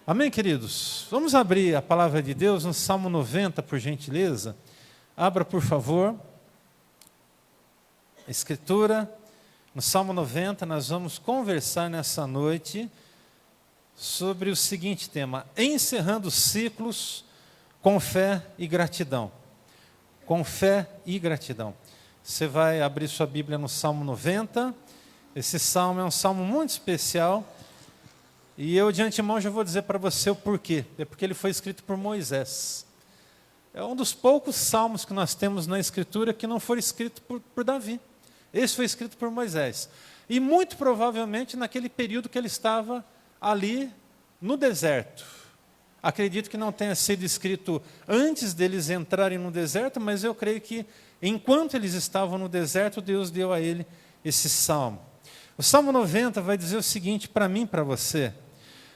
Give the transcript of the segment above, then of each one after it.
Amém, queridos? Vamos abrir a palavra de Deus no Salmo 90, por gentileza. Abra, por favor, a Escritura. No Salmo 90, nós vamos conversar nessa noite sobre o seguinte tema: encerrando ciclos com fé e gratidão. Com fé e gratidão. Você vai abrir sua Bíblia no Salmo 90. Esse salmo é um salmo muito especial. E eu, de antemão, já vou dizer para você o porquê. É porque ele foi escrito por Moisés. É um dos poucos salmos que nós temos na Escritura que não foi escrito por Davi. Esse foi escrito por Moisés. E muito provavelmente naquele período que ele estava ali no deserto. Acredito que não tenha sido escrito antes deles entrarem no deserto, mas eu creio que enquanto eles estavam no deserto, Deus deu a ele esse salmo. O Salmo 90 vai dizer o seguinte para mim e para você: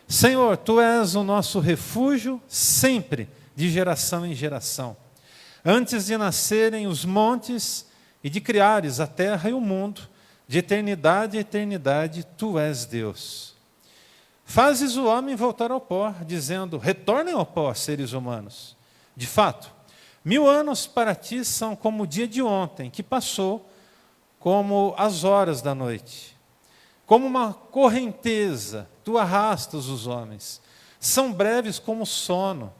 Senhor, Tu és o nosso refúgio sempre, de geração em geração. Antes de nascerem os montes e de criares a terra e o mundo, de eternidade a eternidade, Tu és Deus. Fazes o homem voltar ao pó, dizendo: retornem ao pó, seres humanos. De fato, 1000 anos para Ti são como o dia de ontem, que passou, como as horas da noite. Como uma correnteza, Tu arrastas os homens. São breves como o sono.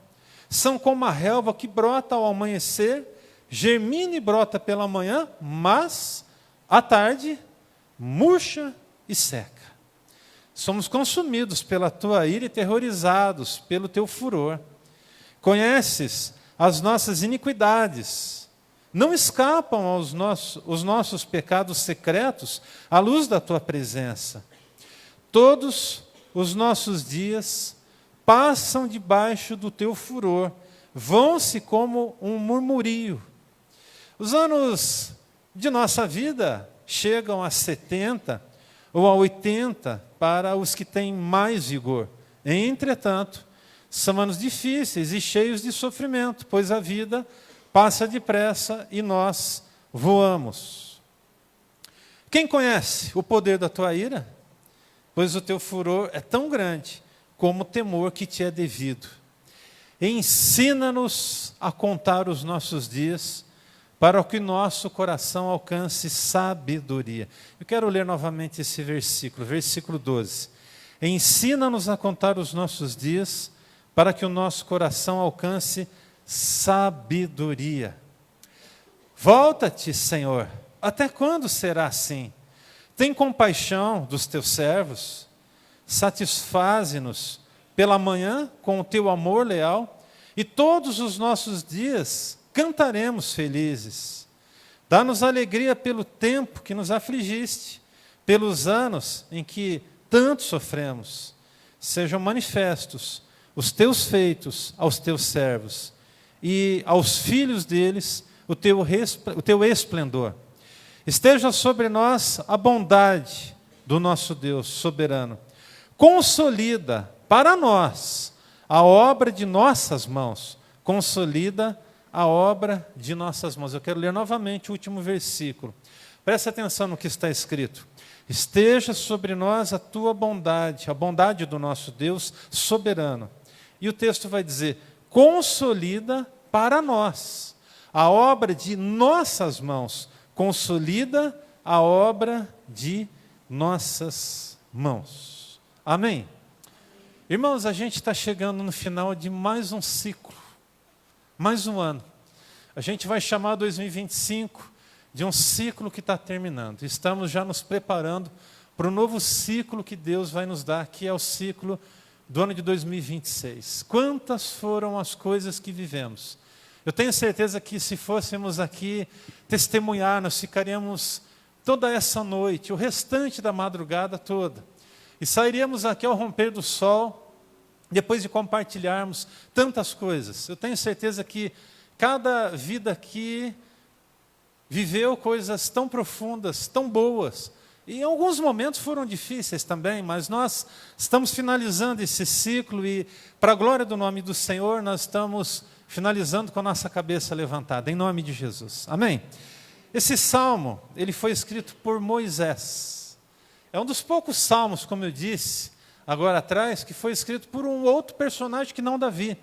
São como a relva que brota ao amanhecer, germina e brota pela manhã, mas, à tarde, murcha e seca. Somos consumidos pela Tua ira e terrorizados pelo Teu furor. Conheces as nossas iniquidades. Não escapam os nossos pecados secretos à luz da Tua presença. Todos os nossos dias passam debaixo do Teu furor, vão-se como um murmurio. Os anos de nossa vida chegam a 70 ou a 80 para os que têm mais vigor. Entretanto, são anos difíceis e cheios de sofrimento, pois a vida passa depressa e nós voamos. Quem conhece o poder da Tua ira? Pois o Teu furor é tão grande como o temor que Te é devido. Ensina-nos a contar os nossos dias, para que nosso coração alcance sabedoria. Eu quero ler novamente esse versículo, versículo 12. Ensina-nos a contar os nossos dias, para que o nosso coração alcance sabedoria. Volta-te, Senhor, até quando será assim? Tem compaixão dos Teus servos, satisfaze-nos pela manhã com o Teu amor leal, e todos os nossos dias cantaremos felizes. Dá-nos alegria pelo tempo que nos afligiste, pelos anos em que tanto sofremos. Sejam manifestos os Teus feitos aos Teus servos, e aos filhos deles o teu esplendor. Esteja sobre nós a bondade do nosso Deus soberano. Consolida para nós a obra de nossas mãos. Consolida a obra de nossas mãos. Eu quero ler novamente o último versículo. Preste atenção no que está escrito. Esteja sobre nós a Tua bondade, a bondade do nosso Deus soberano. E o texto vai dizer: consolida para nós a obra de nossas mãos. Consolida a obra de nossas mãos. Amém? Irmãos, a gente está chegando no final de mais um ciclo, mais um ano. A gente vai chamar 2025 de um ciclo que está terminando. Estamos já nos preparando para o novo ciclo que Deus vai nos dar, que é o ciclo do ano de 2026. Quantas foram as coisas que vivemos? Eu tenho certeza que se fôssemos aqui testemunhar, nós ficaríamos toda essa noite, o restante da madrugada toda. E sairíamos aqui ao romper do sol, depois de compartilharmos tantas coisas. Eu tenho certeza que cada vida aqui viveu coisas tão profundas, tão boas. E em alguns momentos foram difíceis também, mas nós estamos finalizando esse ciclo e, para a glória do nome do Senhor, nós estamos finalizando com a nossa cabeça levantada, em nome de Jesus. Amém? Esse salmo, ele foi escrito por Moisés. É um dos poucos salmos, como eu disse agora atrás, que foi escrito por um outro personagem que não Davi.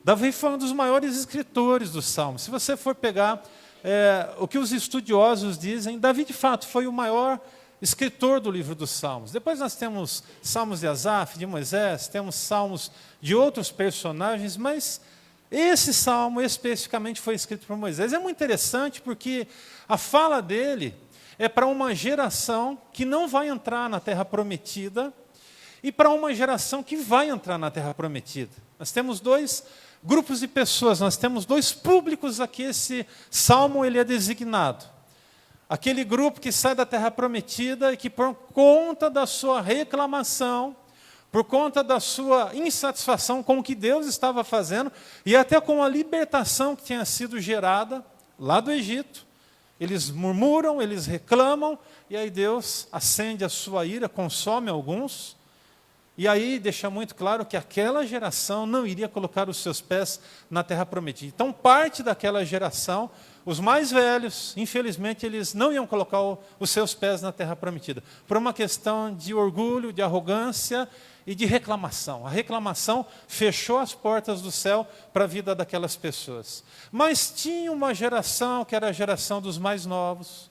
Davi foi um dos maiores escritores dos salmos. Se você for pegar o que os estudiosos dizem, Davi de fato foi o maior escritor do livro dos Salmos. Depois nós temos salmos de Asaf, de Moisés, temos salmos de outros personagens, mas esse salmo especificamente foi escrito por Moisés. É muito interessante porque a fala dele é para uma geração que não vai entrar na Terra Prometida e para uma geração que vai entrar na Terra Prometida. Nós temos dois grupos de pessoas, nós temos dois públicos a que esse salmo ele é designado. Aquele grupo que sai da Terra Prometida e que por conta da sua reclamação, por conta da sua insatisfação com o que Deus estava fazendo, e até com a libertação que tinha sido gerada lá do Egito, eles murmuram, eles reclamam, e aí Deus acende a sua ira, consome alguns, e aí deixa muito claro que aquela geração não iria colocar os seus pés na Terra Prometida. Então, parte daquela geração, os mais velhos, infelizmente, eles não iam colocar os seus pés na Terra Prometida, por uma questão de orgulho, de arrogância e de reclamação. A reclamação fechou as portas do céu para a vida daquelas pessoas. Mas tinha uma geração, que era a geração dos mais novos,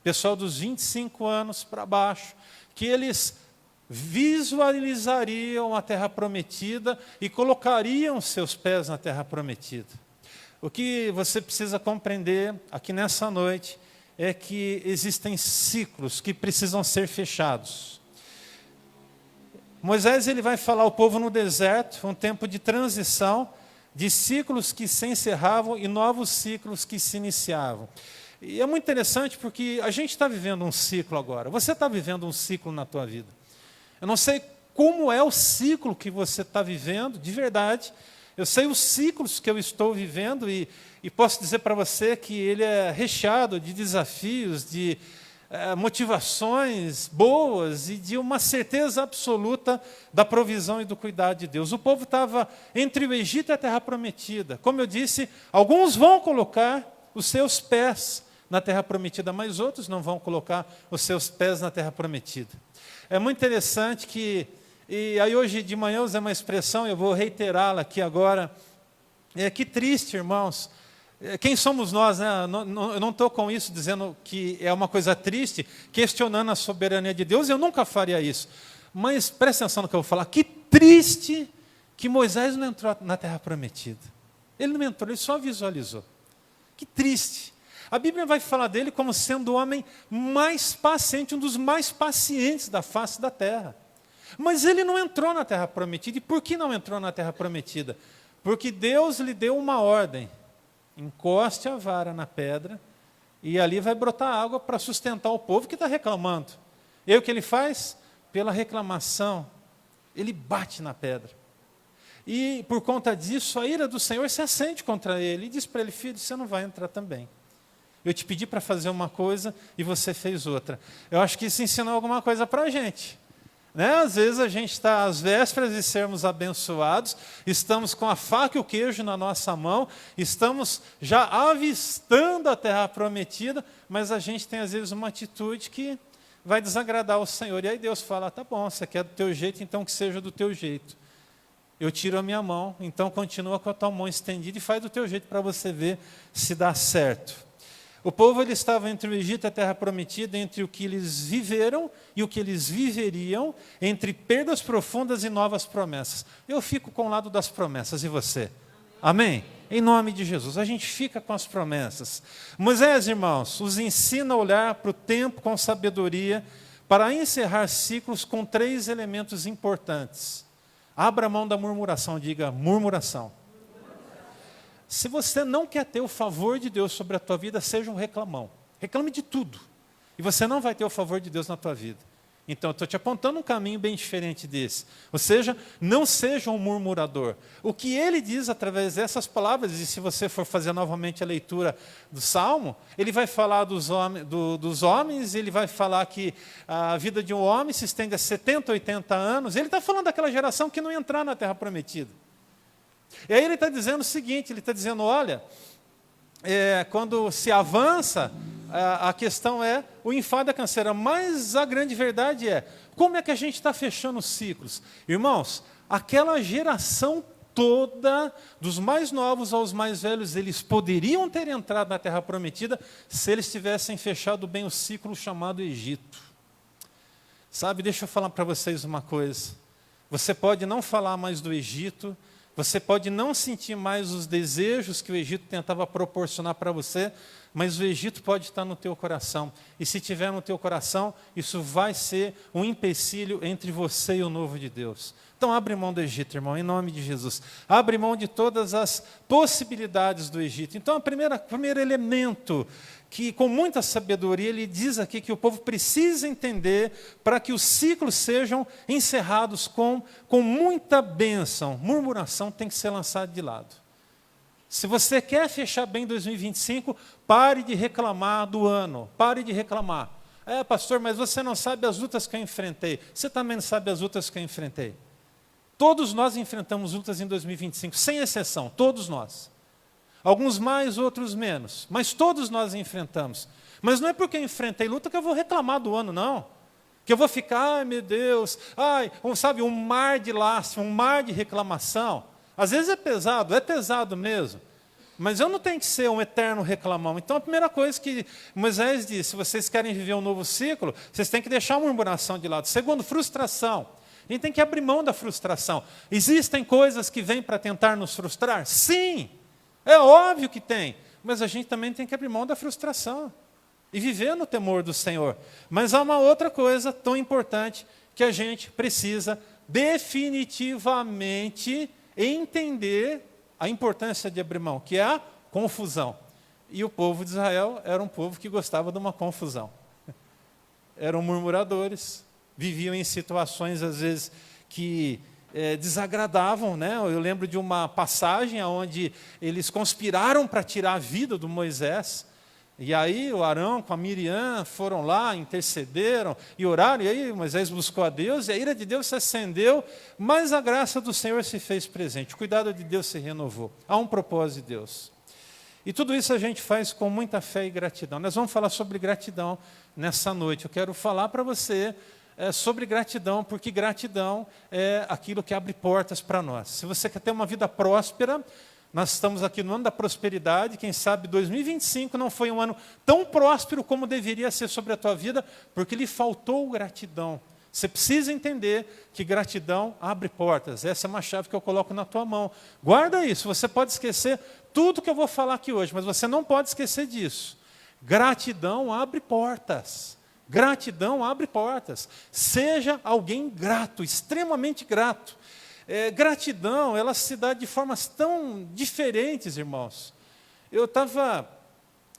pessoal dos 25 anos para baixo, que eles visualizariam a Terra Prometida e colocariam seus pés na Terra Prometida. O que você precisa compreender aqui nessa noite é que existem ciclos que precisam ser fechados. Moisés ele vai falar ao povo no deserto, um tempo de transição, de ciclos que se encerravam e novos ciclos que se iniciavam. E é muito interessante porque a gente está vivendo um ciclo agora. Você está vivendo um ciclo na tua vida. Eu não sei como é o ciclo que você está vivendo, de verdade. Eu sei os ciclos que eu estou vivendo e posso dizer para você que ele é recheado de desafios, de motivações boas e de uma certeza absoluta da provisão e do cuidado de Deus. O povo estava entre o Egito e a Terra Prometida. Como eu disse, alguns vão colocar os seus pés na Terra Prometida, mas outros não vão colocar os seus pés na Terra Prometida. É muito interessante que, e aí hoje de manhã eu usei uma expressão, eu vou reiterá-la aqui agora, que triste, irmãos. Quem somos nós, né? Eu não estou com isso dizendo que é uma coisa triste, questionando a soberania de Deus, eu nunca faria isso. Mas presta atenção no que eu vou falar, que triste que Moisés não entrou na Terra Prometida. Ele não entrou, ele só visualizou. Que triste. A Bíblia vai falar dele como sendo o homem mais paciente, um dos mais pacientes da face da terra. Mas ele não entrou na Terra Prometida. E por que não entrou na Terra Prometida? Porque Deus lhe deu uma ordem. Encoste a vara na pedra e ali vai brotar água para sustentar o povo que está reclamando. E aí o que ele faz? Pela reclamação, ele bate na pedra. E por conta disso, a ira do Senhor se acende contra ele e diz para ele: filho, você não vai entrar também. Eu te pedi para fazer uma coisa e você fez outra. Eu acho que isso ensinou alguma coisa para a gente. Né? Às vezes a gente está às vésperas de sermos abençoados, estamos com a faca e o queijo na nossa mão, estamos já avistando a Terra Prometida, mas a gente tem às vezes uma atitude que vai desagradar o Senhor. E aí Deus fala: tá bom, você quer do teu jeito, então que seja do teu jeito. Eu tiro a minha mão, então continua com a tua mão estendida e faz do teu jeito para você ver se dá certo. O povo ele estava entre o Egito e a Terra Prometida, entre o que eles viveram e o que eles viveriam, entre perdas profundas e novas promessas. Eu fico com o lado das promessas, e você? Amém? Em nome de Jesus, a gente fica com as promessas. Moisés, irmãos, os ensina a olhar para o tempo com sabedoria, para encerrar ciclos com 3 elementos importantes. Abra a mão da murmuração, diga murmuração. Se você não quer ter o favor de Deus sobre a tua vida, seja um reclamão. Reclame de tudo. E você não vai ter o favor de Deus na tua vida. Então, eu estou te apontando um caminho bem diferente desse. Ou seja, não seja um murmurador. O que ele diz através dessas palavras, e se você for fazer novamente a leitura do Salmo, ele vai falar dos homens, ele vai falar que a vida de um homem se estende a 70, 80 anos. Ele está falando daquela geração que não ia entrar na Terra Prometida. E aí ele está dizendo o seguinte, ele está dizendo, olha, quando se avança, a questão é o enfado da canseira. Mas a grande verdade é, como é que a gente está fechando os ciclos? Irmãos, aquela geração toda, dos mais novos aos mais velhos, eles poderiam ter entrado na Terra Prometida se eles tivessem fechado bem o ciclo chamado Egito. Sabe, deixa eu falar para vocês uma coisa. Você pode não falar mais do Egito, você pode não sentir mais os desejos que o Egito tentava proporcionar para você, mas o Egito pode estar no teu coração. E se tiver no teu coração, isso vai ser um empecilho entre você e o novo de Deus. Então abre mão do Egito, irmão, em nome de Jesus. Abre mão de todas as possibilidades do Egito. Então o primeiro elemento que com muita sabedoria ele diz aqui que o povo precisa entender para que os ciclos sejam encerrados com muita bênção. Murmuração tem que ser lançada de lado. Se você quer fechar bem 2025, pare de reclamar do ano, pare de reclamar. Pastor, mas você não sabe as lutas que eu enfrentei. Você também não sabe as lutas que eu enfrentei. Todos nós enfrentamos lutas em 2025, sem exceção, todos nós. Alguns mais, outros menos, mas todos nós enfrentamos. Mas não é porque eu enfrentei luta que eu vou reclamar do ano, não. Que eu vou ficar, ai meu Deus, um mar de lástima, um mar de reclamação. Às vezes é pesado mesmo. Mas eu não tenho que ser um eterno reclamão. Então a primeira coisa que Moisés disse, se vocês querem viver um novo ciclo, vocês têm que deixar a murmuração de lado. Segundo, frustração. A gente tem que abrir mão da frustração. Existem coisas que vêm para tentar nos frustrar? Sim, é óbvio que tem. Mas a gente também tem que abrir mão da frustração e viver no temor do Senhor. Mas há uma outra coisa tão importante que a gente precisa definitivamente entender a importância de abrir mão, que é a confusão. E o povo de Israel era um povo que gostava de uma confusão. Eram murmuradores, viviam em situações, às vezes, que desagradavam, né? Eu lembro de uma passagem onde eles conspiraram para tirar a vida do Moisés, e aí o Arão com a Miriam foram lá, intercederam e oraram, e aí Moisés buscou a Deus, e a ira de Deus se acendeu, mas a graça do Senhor se fez presente, o cuidado de Deus se renovou. Há um propósito de Deus. E tudo isso a gente faz com muita fé e gratidão. Nós vamos falar sobre gratidão nessa noite. Eu quero falar para você sobre gratidão, porque gratidão é aquilo que abre portas para nós. Se você quer ter uma vida próspera, nós estamos aqui no ano da prosperidade, quem sabe 2025 não foi um ano tão próspero como deveria ser sobre a tua vida, porque lhe faltou gratidão. Você precisa entender que gratidão abre portas. Essa é uma chave que eu coloco na tua mão. Guarda isso, você pode esquecer tudo que eu vou falar aqui hoje, mas você não pode esquecer disso. Gratidão abre portas. Gratidão abre portas. Seja alguém grato, extremamente grato. Gratidão, ela se dá de formas tão diferentes, irmãos. Eu estava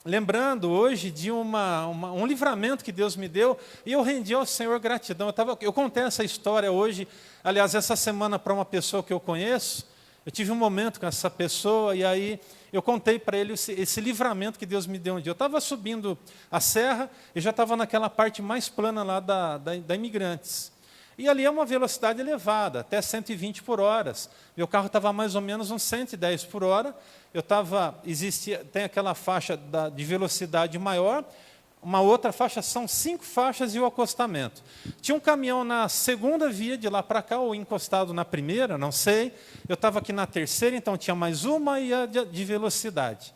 lembrando hoje de um livramento que Deus me deu, e eu rendi ao Senhor gratidão. Eu contei essa história hoje, aliás, essa semana para uma pessoa que eu conheço. Eu tive um momento com essa pessoa, e aí eu contei para ele esse livramento que Deus me deu um dia. Eu estava subindo a serra, e já estava naquela parte mais plana lá da Imigrantes. E ali é uma velocidade elevada, até 120 por hora. Meu carro estava mais ou menos uns 110 por hora. Tem aquela faixa de velocidade maior, uma outra faixa, são 5 faixas e o acostamento. Tinha um caminhão na segunda via de lá para cá, ou encostado na primeira, não sei. Eu estava aqui na terceira, então tinha mais uma e a de velocidade.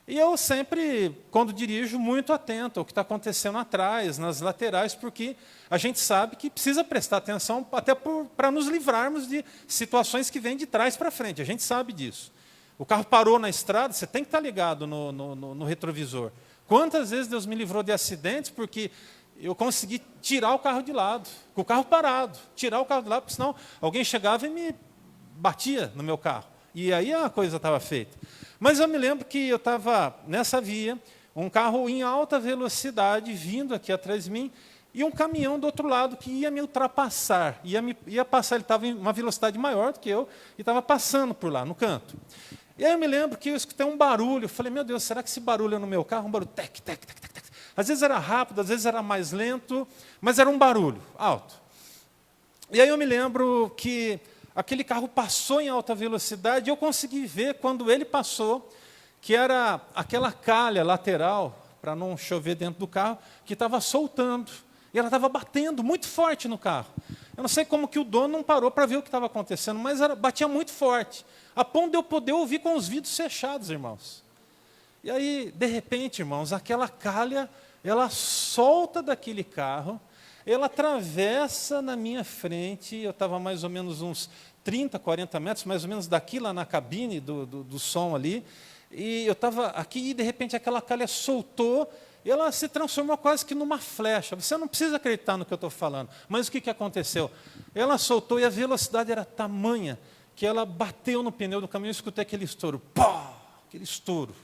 E eu sempre, quando dirijo, muito atento ao que está acontecendo atrás, nas laterais, porque a gente sabe que precisa prestar atenção até para nos livrarmos de situações que vêm de trás para frente. A gente sabe disso. O carro parou na estrada, você tem que estar ligado no retrovisor. Quantas vezes Deus me livrou de acidentes porque eu consegui tirar o carro de lado, com o carro parado, tirar o carro de lado, porque senão alguém chegava e me batia no meu carro. E aí a coisa estava feita. Mas eu me lembro que eu estava nessa via, um carro em alta velocidade vindo aqui atrás de mim, e um caminhão do outro lado que ia me ultrapassar. Ia passar, ele estava em uma velocidade maior do que eu, e estava passando por lá, no canto. E aí eu me lembro que eu escutei um barulho, eu falei, meu Deus, será que esse barulho é no meu carro? Um barulho, tec, tec, tec, tec, tec. Às vezes era rápido, às vezes era mais lento, mas era um barulho alto. E aí eu me lembro que aquele carro passou em alta velocidade, e eu consegui ver quando ele passou, que era aquela calha lateral, para não chover dentro do carro, que estava soltando. E ela estava batendo muito forte no carro. Eu não sei como que o dono não parou para ver o que estava acontecendo, mas batia muito forte, a ponto de eu poder ouvir com os vidros fechados, irmãos. E aí, de repente, irmãos, aquela calha, ela solta daquele carro, ela atravessa na minha frente, eu estava mais ou menos uns 30, 40 metros, mais ou menos daqui lá na cabine do som ali, e eu estava aqui e de repente aquela calha soltou, e ela se transformou quase que numa flecha. Você não precisa acreditar no que eu estou falando, mas o que aconteceu? Ela soltou e a velocidade era tamanha, que ela bateu no pneu do caminhão, eu escutei aquele estouro, pá, aquele estouro.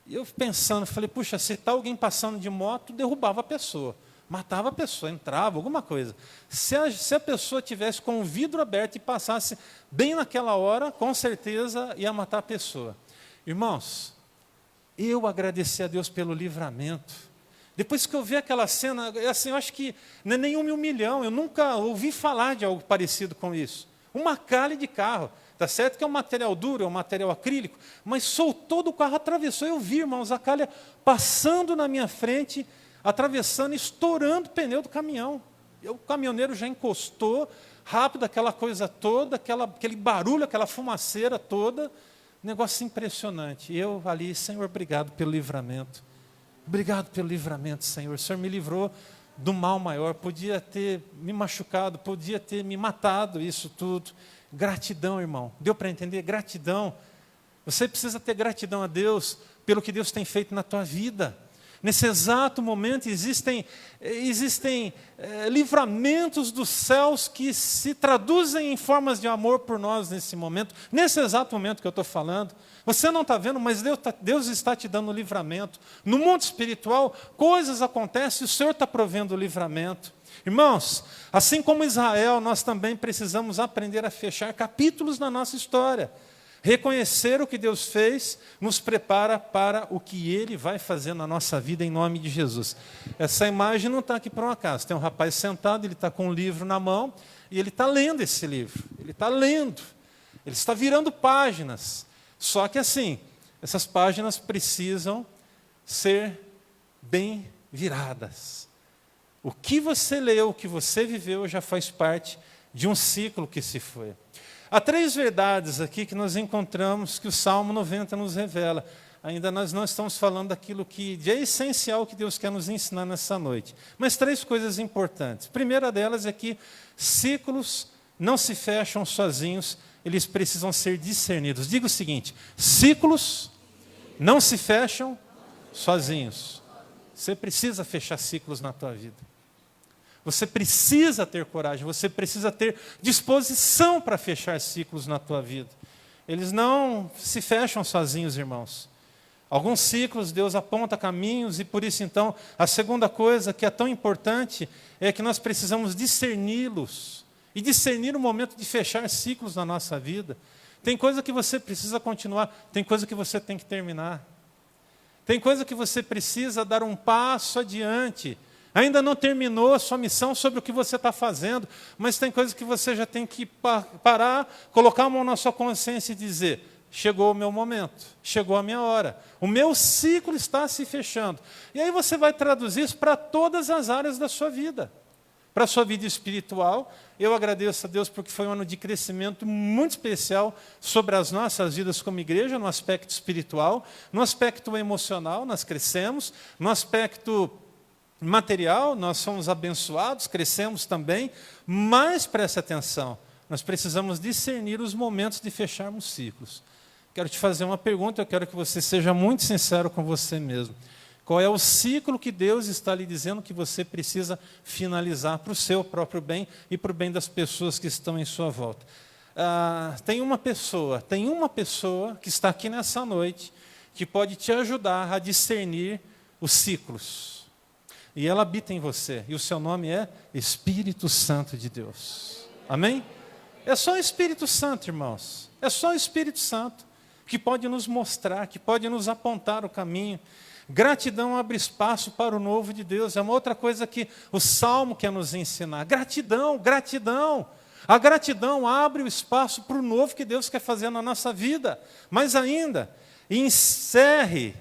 E eu pensando, falei, puxa, se está alguém passando de moto, derrubava a pessoa, matava a pessoa, entrava, alguma coisa. Se a pessoa tivesse com o vidro aberto e passasse bem naquela hora, com certeza ia matar a pessoa. Irmãos, eu agradeci a Deus pelo livramento. Depois que eu vi aquela cena, assim, eu acho que não é nem 1 milhão, eu nunca ouvi falar de algo parecido com isso. Uma calha de carro. Está certo que é um material duro, é um material acrílico, mas soltou do carro, atravessou. Eu vi, irmãos, a calha passando na minha frente, atravessando, estourando o pneu do caminhão. O caminhoneiro já encostou, rápido, aquela coisa toda, aquele barulho, aquela fumaceira toda. Negócio impressionante. E eu ali, Senhor, obrigado pelo livramento. Obrigado pelo livramento, Senhor. O Senhor me livrou do mal maior. Podia ter me machucado, podia ter me matado, isso tudo. Gratidão, irmão. Deu para entender? Gratidão. Você precisa ter gratidão a Deus pelo que Deus tem feito na tua vida. Nesse exato momento existem livramentos dos céus que se traduzem em formas de amor por nós nesse momento. Nesse exato momento que eu estou falando. Você não está vendo, mas Deus está te dando livramento. No mundo espiritual, coisas acontecem e o Senhor está provendo o livramento. Irmãos, assim como Israel, nós também precisamos aprender a fechar capítulos na nossa história. Reconhecer o que Deus fez nos prepara para o que Ele vai fazer na nossa vida em nome de Jesus. Essa imagem não está aqui por um acaso. Tem um rapaz sentado, ele está com um livro na mão e ele está lendo esse livro. Ele está lendo, ele está virando páginas. Só que assim, essas páginas precisam ser bem viradas. O que você leu, o que você viveu, já faz parte de um ciclo que se foi. Há 3 verdades aqui que nós encontramos que o Salmo 90 nos revela. Ainda nós não estamos falando daquilo que de essencial que Deus quer nos ensinar nessa noite. Mas 3 coisas importantes. A primeira delas é que ciclos não se fecham sozinhos, eles precisam ser discernidos. Diga o seguinte, ciclos não se fecham sozinhos. Você precisa fechar ciclos na tua vida. Você precisa ter coragem, você precisa ter disposição para fechar ciclos na tua vida. Eles não se fecham sozinhos, irmãos. Alguns ciclos Deus aponta caminhos e por isso então a segunda coisa que é tão importante é que nós precisamos discerni-los e discernir o momento de fechar ciclos na nossa vida. Tem coisa que você precisa continuar, tem coisa que você tem que terminar. Tem coisa que você precisa dar um passo adiante. Ainda não terminou a sua missão sobre o que você está fazendo, mas tem coisas que você já tem que parar, colocar a mão na sua consciência e dizer, chegou o meu momento, chegou a minha hora, o meu ciclo está se fechando. E aí você vai traduzir isso para todas as áreas da sua vida. Para a sua vida espiritual, eu agradeço a Deus porque foi um ano de crescimento muito especial sobre as nossas vidas como igreja, no aspecto espiritual, no aspecto emocional, nós crescemos, no aspecto material, nós somos abençoados, crescemos também, mas preste atenção, nós precisamos discernir os momentos de fecharmos ciclos. Quero te fazer uma pergunta, eu quero que você seja muito sincero com você mesmo. Qual é o ciclo que Deus está lhe dizendo que você precisa finalizar para o seu próprio bem e para o bem das pessoas que estão em sua volta? Tem uma pessoa que está aqui nessa noite que pode te ajudar a discernir os ciclos. E ela habita em você. E o seu nome é Espírito Santo de Deus. Amém? É só o Espírito Santo, irmãos. É só o Espírito Santo. que pode nos mostrar, que pode nos apontar o caminho. Gratidão abre espaço para o novo de Deus. É uma outra coisa que o Salmo quer nos ensinar. Gratidão, gratidão. A gratidão abre o espaço para o novo que Deus quer fazer na nossa vida. Mas ainda, encerre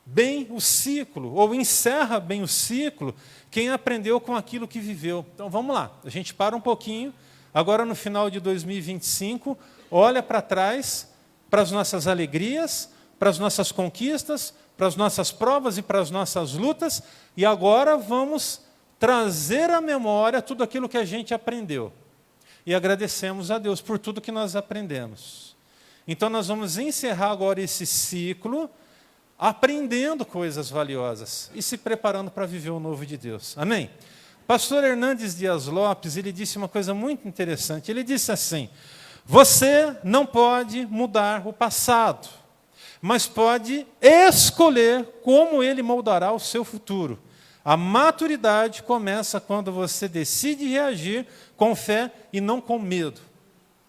bem o ciclo, ou encerra bem o ciclo, quem aprendeu com aquilo que viveu. Então vamos lá, a gente para um pouquinho, agora no final de 2025, olha para trás, para as nossas alegrias, para as nossas conquistas, para as nossas provas e para as nossas lutas, e agora vamos trazer à memória tudo aquilo que a gente aprendeu. E agradecemos a Deus por tudo que nós aprendemos. Então nós vamos encerrar agora esse ciclo, aprendendo coisas valiosas e se preparando para viver o novo de Deus. Amém? Pastor Hernandes Dias Lopes, ele disse uma coisa muito interessante. Ele disse assim: você não pode mudar o passado, mas pode escolher como ele moldará o seu futuro. A maturidade começa quando você decide reagir com fé e não com medo.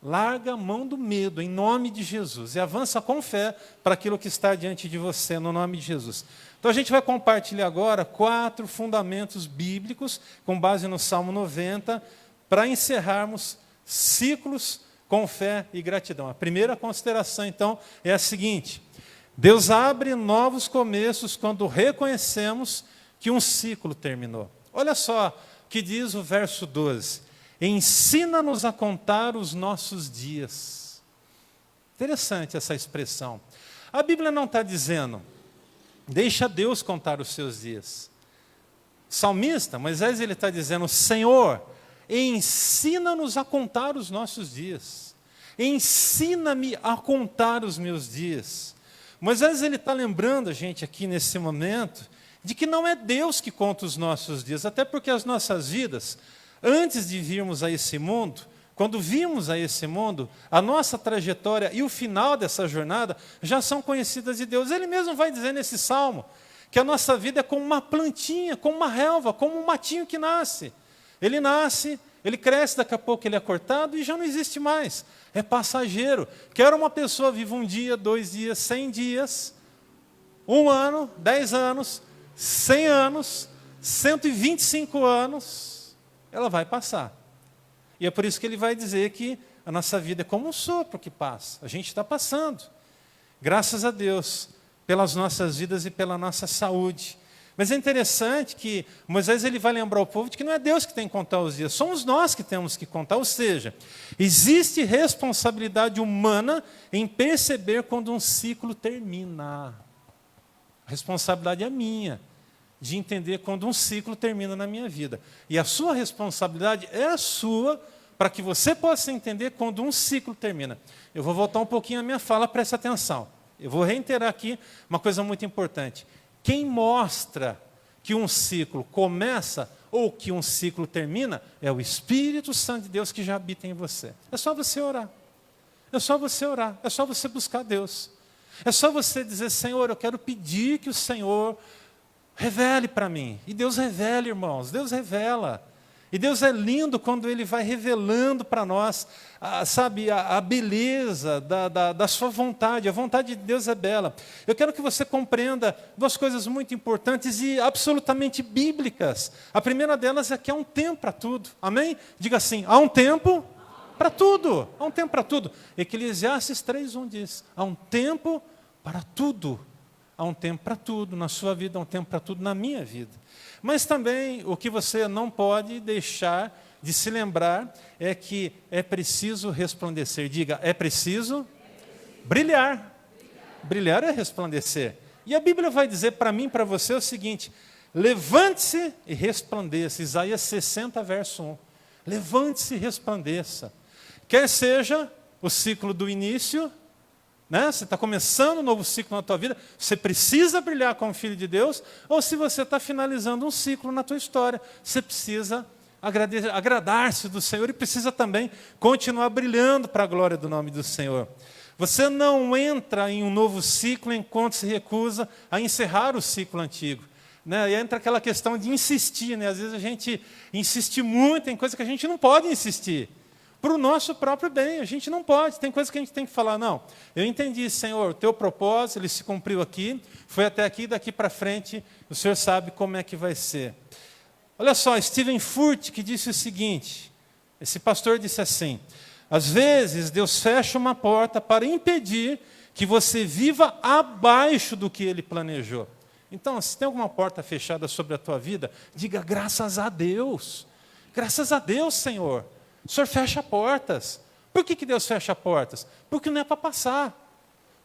Larga a mão do medo, em nome de Jesus, e avança com fé para aquilo que está diante de você, no nome de Jesus. Então a gente vai compartilhar agora 4 fundamentos bíblicos, com base no Salmo 90, para encerrarmos ciclos com fé e gratidão. A primeira consideração, então, é a seguinte: Deus abre novos começos quando reconhecemos que um ciclo terminou. Olha só o que diz o verso 12. Ensina-nos a contar os nossos dias. Interessante essa expressão. A Bíblia não está dizendo, deixa Deus contar os seus dias. O salmista, Moisés, ele está dizendo, Senhor, ensina-nos a contar os nossos dias. Ensina-me a contar os meus dias. Moisés, ele está lembrando a gente aqui nesse momento de que não é Deus que conta os nossos dias, até porque as nossas vidas, antes de virmos a esse mundo, quando vimos a esse mundo, a nossa trajetória e o final dessa jornada já são conhecidas de Deus. Ele mesmo vai dizer nesse salmo que a nossa vida é como uma plantinha, como uma relva, como um matinho que nasce. Ele nasce, ele cresce, daqui a pouco ele é cortado e já não existe mais. É passageiro. Quer uma pessoa viva 1 dia, 2 dias, 100 dias, 1 ano, 10 anos, 100 anos, 125 anos, ela vai passar. E é por isso que ele vai dizer que a nossa vida é como um sopro que passa. A gente está passando. Graças a Deus, pelas nossas vidas e pela nossa saúde. Mas é interessante que Moisés ele vai lembrar o povo de que não é Deus que tem que contar os dias, somos nós que temos que contar. Ou seja, existe responsabilidade humana em perceber quando um ciclo termina. A responsabilidade é minha, de entender quando um ciclo termina na minha vida. E a sua responsabilidade é a sua, para que você possa entender quando um ciclo termina. Eu vou voltar um pouquinho à minha fala, preste atenção. Eu vou reiterar aqui uma coisa muito importante. Quem mostra que um ciclo começa ou que um ciclo termina é o Espírito Santo de Deus que já habita em você. É só você orar. É só você orar. É só você buscar Deus. É só você dizer, Senhor, eu quero pedir que o Senhor revele para mim. E Deus revela, irmãos. Deus revela. E Deus é lindo quando Ele vai revelando para nós, a beleza da sua vontade. A vontade de Deus é bela. Eu quero que você compreenda 2 coisas muito importantes e absolutamente bíblicas. A primeira delas é que há um tempo para tudo. Amém? Diga assim, há um tempo para tudo. Há um tempo para tudo. Eclesiastes 3:1 diz, há um tempo para tudo. Há um tempo para tudo. Na sua vida, há um tempo para tudo na minha vida. Mas também o que você não pode deixar de se lembrar é que é preciso resplandecer. Diga, é preciso brilhar. Brilhar é resplandecer. E a Bíblia vai dizer para mim e para você o seguinte, levante-se e resplandeça. Isaías 60, verso 1. Levante-se e resplandeça. Quer seja o ciclo do início, né? Você está começando um novo ciclo na tua vida, você precisa brilhar como filho de Deus, ou se você está finalizando um ciclo na tua história, você precisa agradar-se do Senhor e precisa também continuar brilhando para a glória do nome do Senhor. Você não entra em um novo ciclo enquanto se recusa a encerrar o ciclo antigo. Né? E entra aquela questão de insistir. Né? Às vezes a gente insiste muito em coisas que a gente não pode insistir. para o nosso próprio bem. A gente não pode, tem coisas que a gente tem que falar, não, eu entendi, Senhor, o teu propósito, ele se cumpriu aqui, foi até aqui, daqui para frente, o Senhor sabe como é que vai ser. Olha só, Steven Furtick que disse o seguinte, esse pastor disse assim, às vezes Deus fecha uma porta para impedir que você viva abaixo do que Ele planejou. Então, se tem alguma porta fechada sobre a tua vida, diga graças a Deus. Graças a Deus, Senhor. O Senhor fecha portas. Por que Deus fecha portas? Porque não é para passar.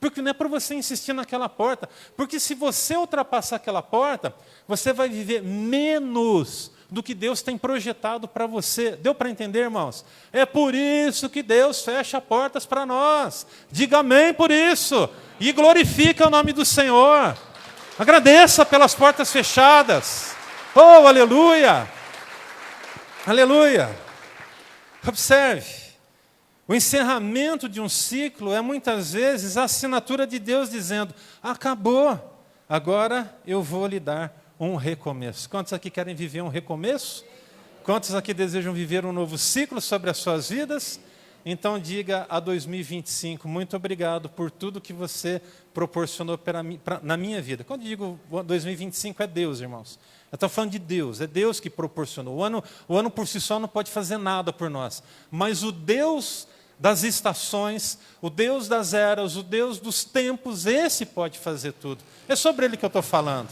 Porque não é para você insistir naquela porta. Porque se você ultrapassar aquela porta, você vai viver menos do que Deus tem projetado para você. Deu para entender, irmãos? É por isso que Deus fecha portas para nós. Diga amém por isso. E glorifica o nome do Senhor. Agradeça pelas portas fechadas. Oh, aleluia! Aleluia! Observe. O encerramento de um ciclo é muitas vezes a assinatura de Deus dizendo, acabou, agora eu vou lhe dar um recomeço. Quantos aqui querem viver um recomeço? Quantos aqui desejam viver um novo ciclo sobre as suas vidas? Então diga a 2025, muito obrigado por tudo que você proporcionou na minha vida. Quando digo 2025 é Deus, irmãos. Eu estou falando de Deus, é Deus que proporcionou. O ano por si só não pode fazer nada por nós. Mas o Deus das estações, o Deus das eras, o Deus dos tempos, esse pode fazer tudo. É sobre Ele que eu estou falando.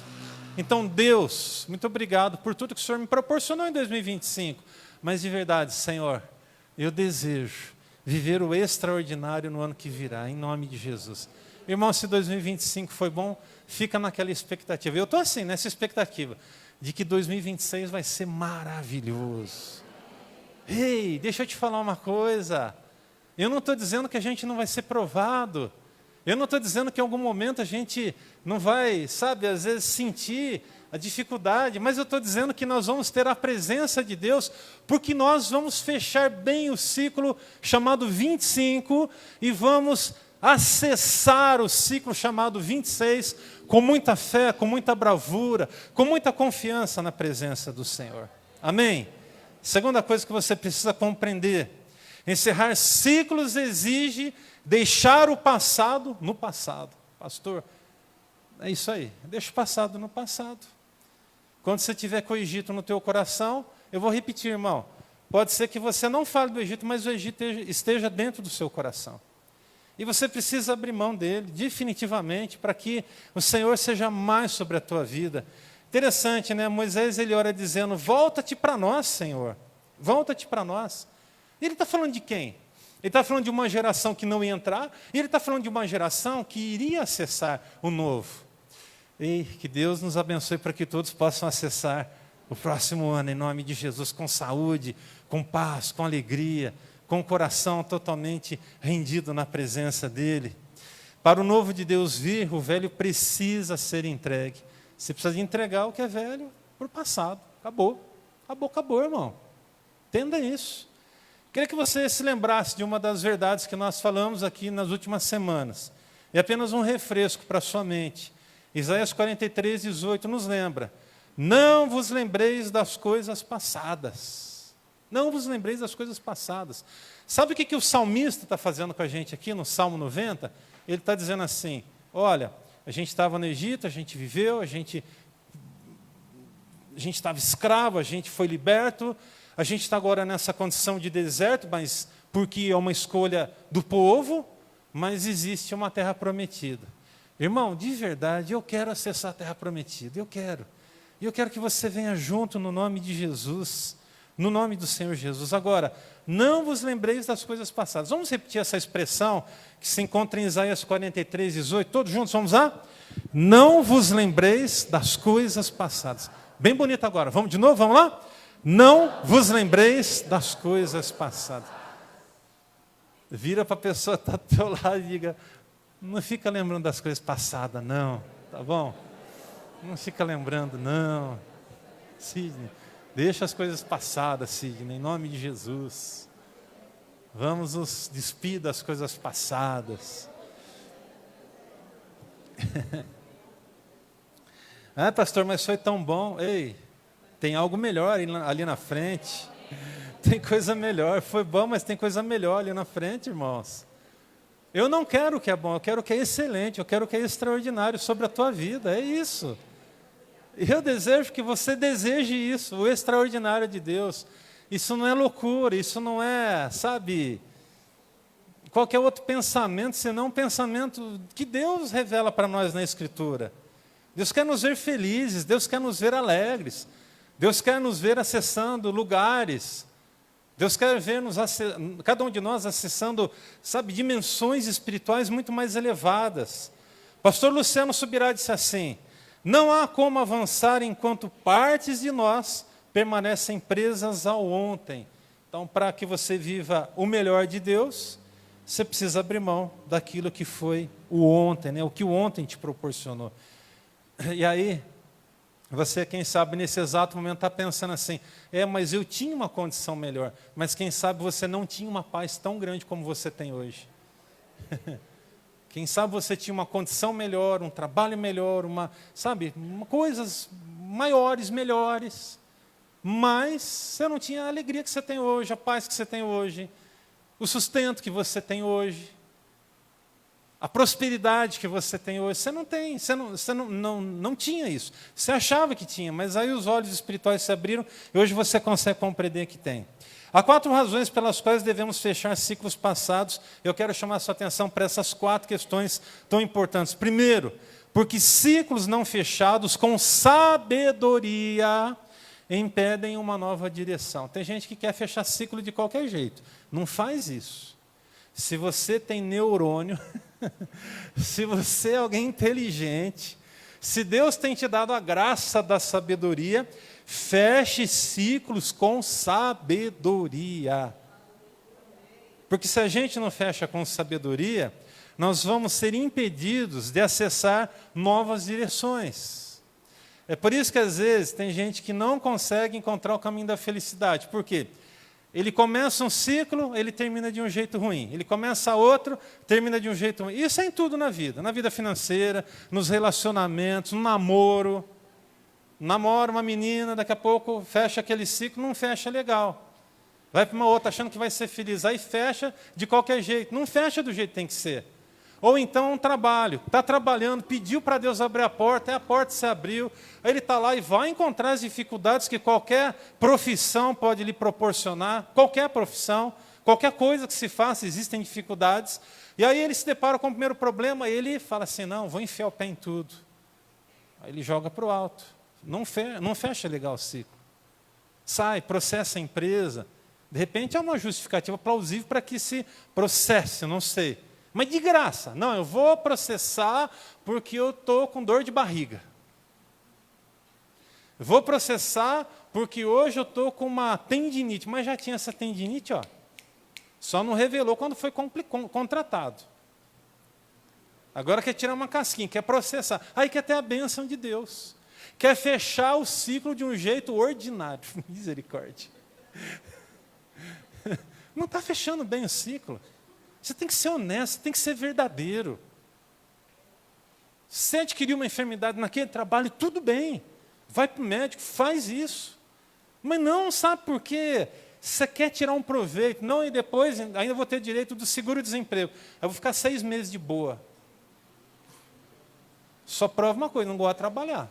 Então, Deus, muito obrigado por tudo que o Senhor me proporcionou em 2025. Mas de verdade, Senhor, eu desejo viver o extraordinário no ano que virá, em nome de Jesus. Irmão, se 2025 foi bom, fica naquela expectativa. Eu estou assim, nessa expectativa, de que 2026 vai ser maravilhoso. Ei, deixa eu te falar uma coisa. Eu não estou dizendo que a gente não vai ser provado. Eu não estou dizendo que em algum momento a gente não vai, sabe, às vezes sentir a dificuldade, mas eu estou dizendo que nós vamos ter a presença de Deus, porque nós vamos fechar bem o ciclo chamado 25 e vamos acessar o ciclo chamado 26 com muita fé, com muita bravura, com muita confiança na presença do Senhor. Amém? Segunda coisa que você precisa compreender, encerrar ciclos exige deixar o passado no passado. Pastor, é isso aí, deixa o passado no passado. Quando você tiver com o Egito no teu coração, eu vou repetir, irmão, pode ser que você não fale do Egito, mas o Egito esteja dentro do seu coração. E você precisa abrir mão dele, definitivamente, para que o Senhor seja mais sobre a tua vida. Interessante, né? Moisés, ele ora dizendo, volta-te para nós, Senhor. Volta-te para nós. E ele está falando de quem? Ele está falando de uma geração que não ia entrar, e ele está falando de uma geração que iria acessar o novo. E que Deus nos abençoe para que todos possam acessar o próximo ano, em nome de Jesus, com saúde, com paz, com alegria, com o coração totalmente rendido na presença dEle. Para o novo de Deus vir, o velho precisa ser entregue. Você precisa de entregar o que é velho para o passado. Acabou. Acabou, acabou, irmão. Entenda isso. Queria que você se lembrasse de uma das verdades que nós falamos aqui nas últimas semanas. É apenas um refresco para a sua mente. Isaías 43, 18 nos lembra. Não vos lembreis das coisas passadas. Não vos lembreis das coisas passadas. Sabe o que o salmista está fazendo com a gente aqui no Salmo 90? Ele está dizendo assim, olha, a gente estava no Egito, a gente viveu, a gente estava escravo, a gente foi liberto, a gente está agora nessa condição de deserto, mas porque é uma escolha do povo, mas existe uma terra prometida. Irmão, de verdade, eu quero acessar a terra prometida, eu quero. E eu quero que você venha junto no nome de Jesus, no nome do Senhor Jesus. Agora, não vos lembreis das coisas passadas. Vamos repetir essa expressão que se encontra em Isaías 43, 18. Todos juntos, vamos lá? Não vos lembreis das coisas passadas. Bem bonito agora. Vamos de novo? Vamos lá? Não vos lembreis das coisas passadas. Vira para a pessoa que está do teu lado e diga, não fica lembrando das coisas passadas, não. Tá bom? Não fica lembrando, não. Sidney, deixa as coisas passadas, Sidney, em nome de Jesus. Vamos nos despir das coisas passadas. Ah, pastor, mas foi tão bom. Ei, tem algo melhor ali na frente. Tem coisa melhor. Foi bom, mas tem coisa melhor ali na frente, irmãos. Eu não quero o que é bom, eu quero o que é excelente, eu quero o que é extraordinário sobre a tua vida. É isso. E eu desejo que você deseje isso, o extraordinário de Deus. Isso não é loucura, isso não é, sabe, qualquer outro pensamento, senão um pensamento que Deus revela para nós na Escritura. Deus quer nos ver felizes, Deus quer nos ver alegres, Deus quer nos ver acessando lugares, Deus quer ver cada um de nós acessando, sabe, dimensões espirituais muito mais elevadas. Pastor Luciano Subirá disse assim: não há como avançar enquanto partes de nós permanecem presas ao ontem. Então, para que você viva o melhor de Deus, você precisa abrir mão daquilo que foi o ontem, né? O que o ontem te proporcionou. E aí, você, quem sabe, nesse exato momento está pensando assim: mas eu tinha uma condição melhor. Mas quem sabe você não tinha uma paz tão grande como você tem hoje. Quem sabe você tinha uma condição melhor, um trabalho melhor, coisas maiores, melhores. Mas você não tinha a alegria que você tem hoje, a paz que você tem hoje, o sustento que você tem hoje, a prosperidade que você tem hoje. Você não tem, você não tinha isso. Você achava que tinha, mas aí os olhos espirituais se abriram e hoje você consegue compreender que tem. Há 4 razões pelas quais devemos fechar ciclos passados. Eu quero chamar a sua atenção para essas 4 questões tão importantes. Primeiro, porque ciclos não fechados com sabedoria impedem uma nova direção. Tem gente que quer fechar ciclo de qualquer jeito. Não faz isso. Se você tem neurônio, se você é alguém inteligente, se Deus tem te dado a graça da sabedoria, feche ciclos com sabedoria. Porque se a gente não fecha com sabedoria, nós vamos ser impedidos de acessar novas direções. É por isso que às vezes tem gente que não consegue encontrar o caminho da felicidade. Por quê? Ele começa um ciclo, ele termina de um jeito ruim. Ele começa outro, termina de um jeito ruim. Isso é em tudo na vida financeira, nos relacionamentos, no namoro. Namora uma menina, daqui a pouco fecha aquele ciclo, não fecha legal. Vai para uma outra achando que vai ser feliz, aí fecha de qualquer jeito. Não fecha do jeito que tem que ser. Ou então um trabalho, está trabalhando, pediu para Deus abrir a porta, aí a porta se abriu, aí ele está lá e vai encontrar as dificuldades que qualquer profissão pode lhe proporcionar, qualquer profissão, qualquer coisa que se faça, existem dificuldades, e aí ele se depara com o primeiro problema, e ele fala assim: não, vou enfiar o pé em tudo. Aí ele joga para o alto, não fecha legal o ciclo. Sai, processa a empresa, de repente é uma justificativa plausível para que se processe, não sei. Mas de graça. Não, eu vou processar porque eu estou com dor de barriga. Vou processar porque hoje eu estou com uma tendinite. Mas já tinha essa tendinite, ó. Só não revelou quando foi contratado. Agora quer tirar uma casquinha, quer processar. Aí quer ter a bênção de Deus. Quer fechar o ciclo de um jeito ordinário. Misericórdia. Não está fechando bem o ciclo. Você tem que ser honesto, tem que ser verdadeiro. Se adquirir uma enfermidade naquele trabalho, tudo bem. Vai para o médico, faz isso. Mas não, sabe por quê? Você quer tirar um proveito. Não, e depois ainda vou ter direito do seguro-desemprego. Eu vou ficar 6 meses de boa. Só prova uma coisa: não gosta de trabalhar.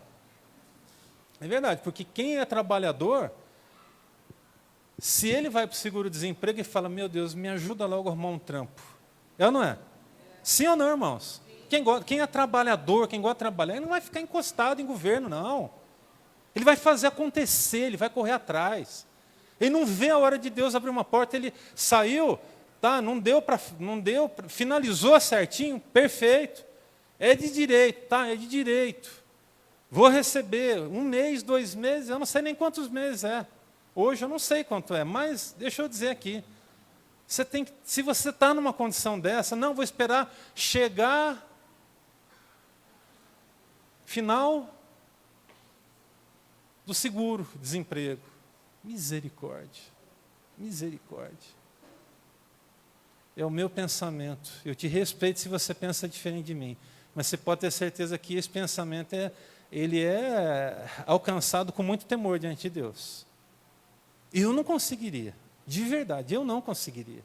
É verdade, porque quem é trabalhador, se ele vai para o seguro-desemprego e fala: meu Deus, me ajuda logo a arrumar um trampo. É ou não é? Sim ou não, irmãos? Quem é trabalhador, quem gosta de trabalhar, ele não vai ficar encostado em governo, não. Ele vai fazer acontecer, ele vai correr atrás. Ele não vê a hora de Deus abrir uma porta, ele saiu, tá, não deu, finalizou certinho, perfeito. É de direito, tá, é de direito. Vou receber 1 mês, 2 meses, eu não sei nem quantos meses é. Hoje eu não sei quanto é, mas deixa eu dizer aqui. Se você está numa condição dessa, não, vou esperar chegar final do seguro-desemprego. Misericórdia. Misericórdia. É o meu pensamento. Eu te respeito se você pensa diferente de mim. Mas você pode ter certeza que esse pensamento ele é alcançado com muito temor diante de Deus. Eu não conseguiria. De verdade, eu não conseguiria.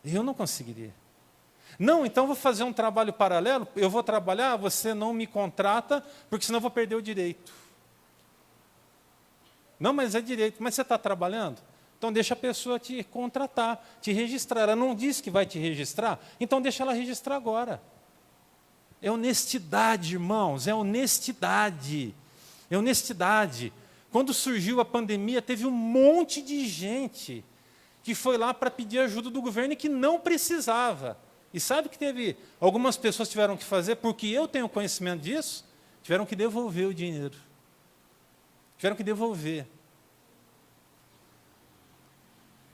Eu não conseguiria. Não, então vou fazer um trabalho paralelo, eu vou trabalhar, você não me contrata, porque senão eu vou perder o direito. Não, mas é direito. Mas você está trabalhando? Então deixa a pessoa te contratar, te registrar. Ela não disse que vai te registrar, então deixa ela registrar agora. É honestidade, irmãos, é honestidade. É honestidade. Quando surgiu a pandemia, teve um monte de gente que foi lá para pedir ajuda do governo e que não precisava. E sabe que teve, algumas pessoas tiveram que fazer, porque eu tenho conhecimento disso, tiveram que devolver o dinheiro. Tiveram que devolver.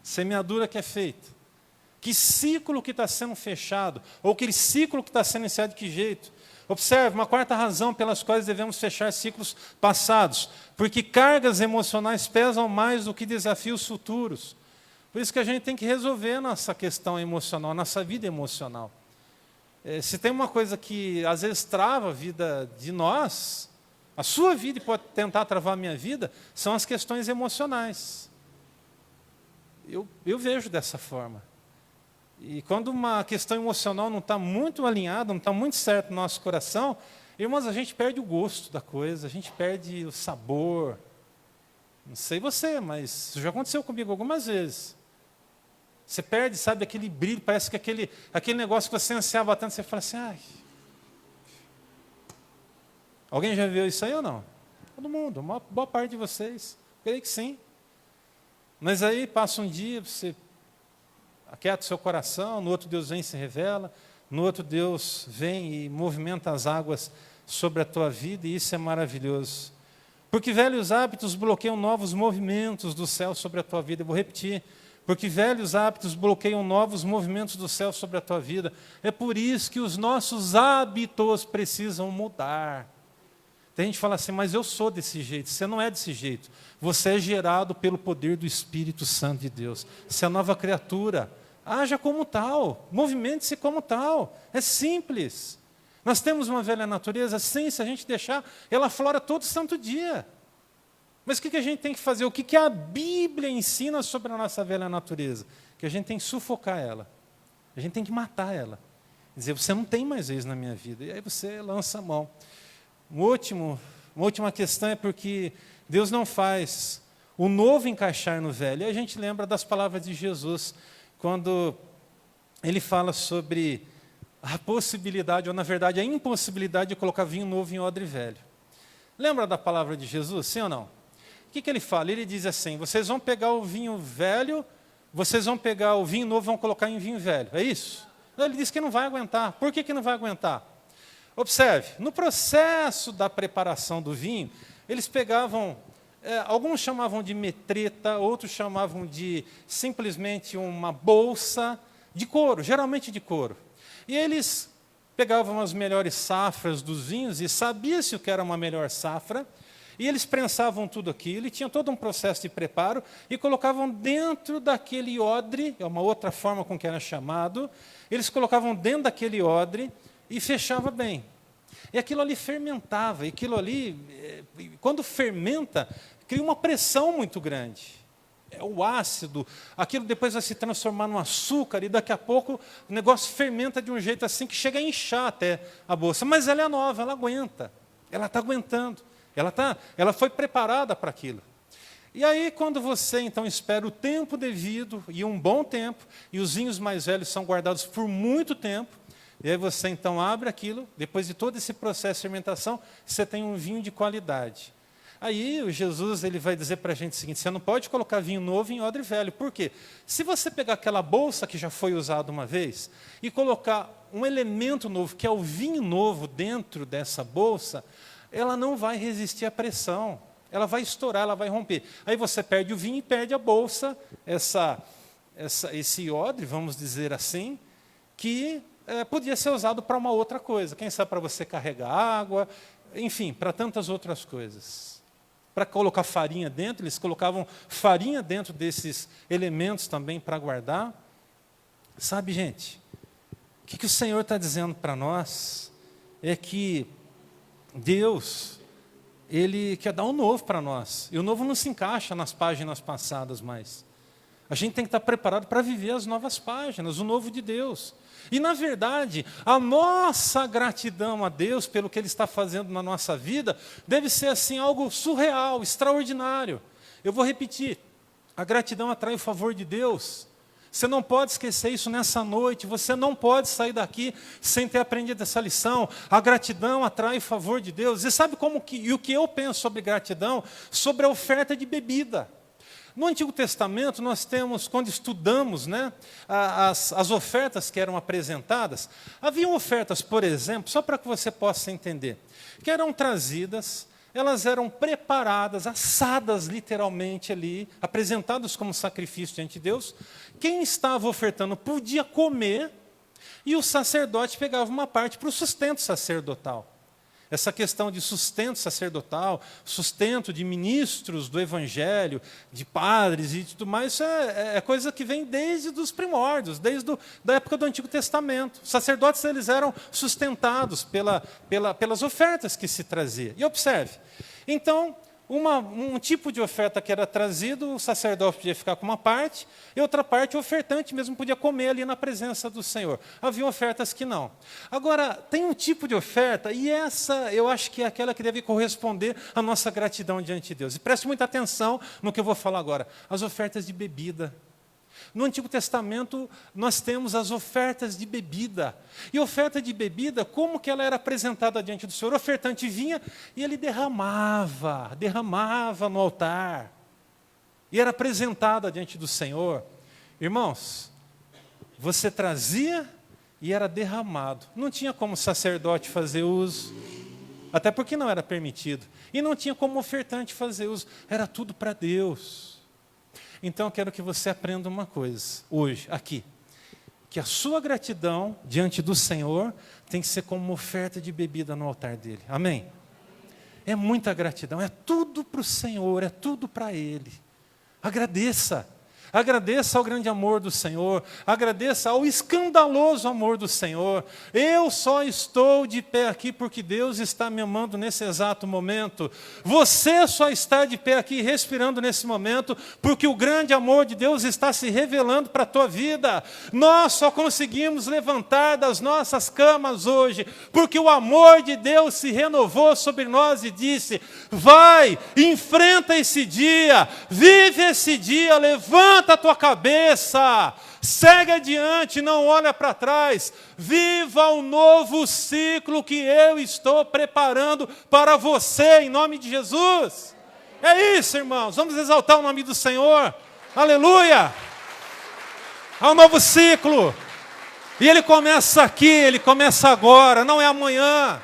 Semeadura que é feita. Que ciclo que está sendo fechado? Ou aquele ciclo que está sendo iniciado de que jeito? Observe, uma quarta razão pelas quais devemos fechar ciclos passados. Porque cargas emocionais pesam mais do que desafios futuros. Por isso que a gente tem que resolver a nossa questão emocional, a nossa vida emocional. Se tem uma coisa que às vezes trava a vida de nós, a sua vida e pode tentar travar a minha vida, são as questões emocionais. Eu vejo dessa forma. E quando uma questão emocional não está muito alinhada, não está muito certo no nosso coração, irmãos, a gente perde o gosto da coisa, a gente perde o sabor. Não sei você, mas isso já aconteceu comigo algumas vezes. Você perde, sabe, aquele brilho, parece que aquele negócio que você ansiava tanto, você fala assim, ai. Alguém já viu isso aí ou não? Todo mundo, uma boa parte de vocês. Creio que sim. Mas aí passa um dia, você aquieta o seu coração, no outro Deus vem e se revela, no outro Deus vem e movimenta as águas sobre a tua vida, e isso é maravilhoso. Porque velhos hábitos bloqueiam novos movimentos do céu sobre a tua vida. Eu vou repetir. Porque velhos hábitos bloqueiam novos movimentos do céu sobre a tua vida. É por isso que os nossos hábitos precisam mudar. Tem gente que fala assim, mas eu sou desse jeito. Você não é desse jeito. Você é gerado pelo poder do Espírito Santo de Deus. Você é nova criatura. Haja como tal. Movimente-se como tal. É simples. Nós temos uma velha natureza, sim, se a gente deixar, ela aflora todo santo dia. Mas o que a gente tem que fazer? O que a Bíblia ensina sobre a nossa velha natureza? Que a gente tem que sufocar ela. A gente tem que matar ela. Dizer, você não tem mais isso na minha vida. E aí você lança a mão. Uma última questão é porque Deus não faz o novo encaixar no velho. E a gente lembra das palavras de Jesus, quando ele fala sobre a possibilidade, ou na verdade a impossibilidade de colocar vinho novo em odre velho. Lembra da palavra de Jesus, sim ou não? O que ele fala? Ele diz assim, vocês vão pegar o vinho velho, vocês vão pegar o vinho novo e vão colocar em vinho velho. É isso? Ele diz que não vai aguentar. Por que não vai aguentar? Observe, no processo da preparação do vinho, eles pegavam, alguns chamavam de metreta, outros chamavam de simplesmente uma bolsa de couro, geralmente de couro. E eles pegavam as melhores safras dos vinhos e sabia-se o que era uma melhor safra, e eles prensavam tudo aquilo, e tinha todo um processo de preparo, e colocavam dentro daquele odre, é uma outra forma com que era chamado, eles colocavam dentro daquele odre e fechava bem. E aquilo ali fermentava, e aquilo ali, quando fermenta, cria uma pressão muito grande. É o ácido, aquilo depois vai se transformar no açúcar, e daqui a pouco o negócio fermenta de um jeito assim que chega a inchar até a bolsa. Mas ela é nova, ela aguenta, ela está aguentando. Ela foi preparada para aquilo. E aí, quando você, então, espera o tempo devido, e um bom tempo, e os vinhos mais velhos são guardados por muito tempo, e aí você, então, abre aquilo, depois de todo esse processo de fermentação, você tem um vinho de qualidade. Aí, o Jesus ele vai dizer para a gente o seguinte, você não pode colocar vinho novo em odre velho. Por quê? Se você pegar aquela bolsa que já foi usada uma vez, e colocar um elemento novo, que é o vinho novo, dentro dessa bolsa, ela não vai resistir à pressão, ela vai estourar, ela vai romper. Aí você perde o vinho e perde a bolsa, esse odre, vamos dizer assim, que podia ser usado para uma outra coisa. Quem sabe para você carregar água, enfim, para tantas outras coisas. Para colocar farinha dentro, eles colocavam farinha dentro desses elementos também para guardar. Sabe, gente, o que o Senhor está dizendo para nós é que Deus, ele quer dar um novo para nós. E o novo não se encaixa nas páginas passadas mais. A gente tem que estar preparado para viver as novas páginas, o novo de Deus. E, na verdade, a nossa gratidão a Deus pelo que Ele está fazendo na nossa vida deve ser assim algo surreal, extraordinário. Eu vou repetir, a gratidão atrai o favor de Deus. Você não pode esquecer isso nessa noite, você não pode sair daqui sem ter aprendido essa lição. A gratidão atrai o favor de Deus. E sabe o que eu penso sobre gratidão? Sobre a oferta de bebida. No Antigo Testamento, nós temos, quando estudamos, as ofertas que eram apresentadas, haviam ofertas, por exemplo, só para que você possa entender, que eram trazidas, elas eram preparadas, assadas literalmente ali, apresentadas como sacrifício diante de Deus. Quem estava ofertando podia comer, e o sacerdote pegava uma parte para o sustento sacerdotal. Essa questão de sustento sacerdotal, sustento de ministros do Evangelho, de padres e tudo mais, isso é coisa que vem desde os primórdios, da época do Antigo Testamento. Os sacerdotes eles eram sustentados pelas ofertas que se trazia. E observe, então, um tipo de oferta que era trazido, o sacerdote podia ficar com uma parte, e outra parte o ofertante mesmo podia comer ali na presença do Senhor. Havia ofertas que não. Agora, tem um tipo de oferta, e essa eu acho que é aquela que deve corresponder à nossa gratidão diante de Deus. E preste muita atenção no que eu vou falar agora, as ofertas de bebida. No Antigo Testamento, nós temos as ofertas de bebida. E oferta de bebida, como que ela era apresentada diante do Senhor? O ofertante vinha e ele derramava no altar. E era apresentada diante do Senhor. Irmãos, você trazia e era derramado. Não tinha como o sacerdote fazer uso, até porque não era permitido. E não tinha como o ofertante fazer uso, era tudo para Deus. Então, eu quero que você aprenda uma coisa, hoje, aqui. Que a sua gratidão diante do Senhor tem que ser como uma oferta de bebida no altar dele. Amém? É muita gratidão, é tudo para o Senhor, é tudo para Ele. Agradeça. Agradeça ao grande amor do Senhor, agradeça ao escandaloso amor do Senhor. Eu só estou de pé aqui porque Deus está me amando nesse exato momento. Você só está de pé aqui respirando nesse momento porque o grande amor de Deus está se revelando para a tua vida. Nós só conseguimos levantar das nossas camas hoje porque o amor de Deus se renovou sobre nós e disse: vai, enfrenta esse dia, vive esse dia, levanta a tua cabeça, segue adiante, não olha para trás, viva um novo ciclo que eu estou preparando para você, em nome de Jesus. É isso, irmãos, vamos exaltar o nome do Senhor, aleluia, há um novo ciclo, e ele começa aqui, ele começa agora, não é amanhã.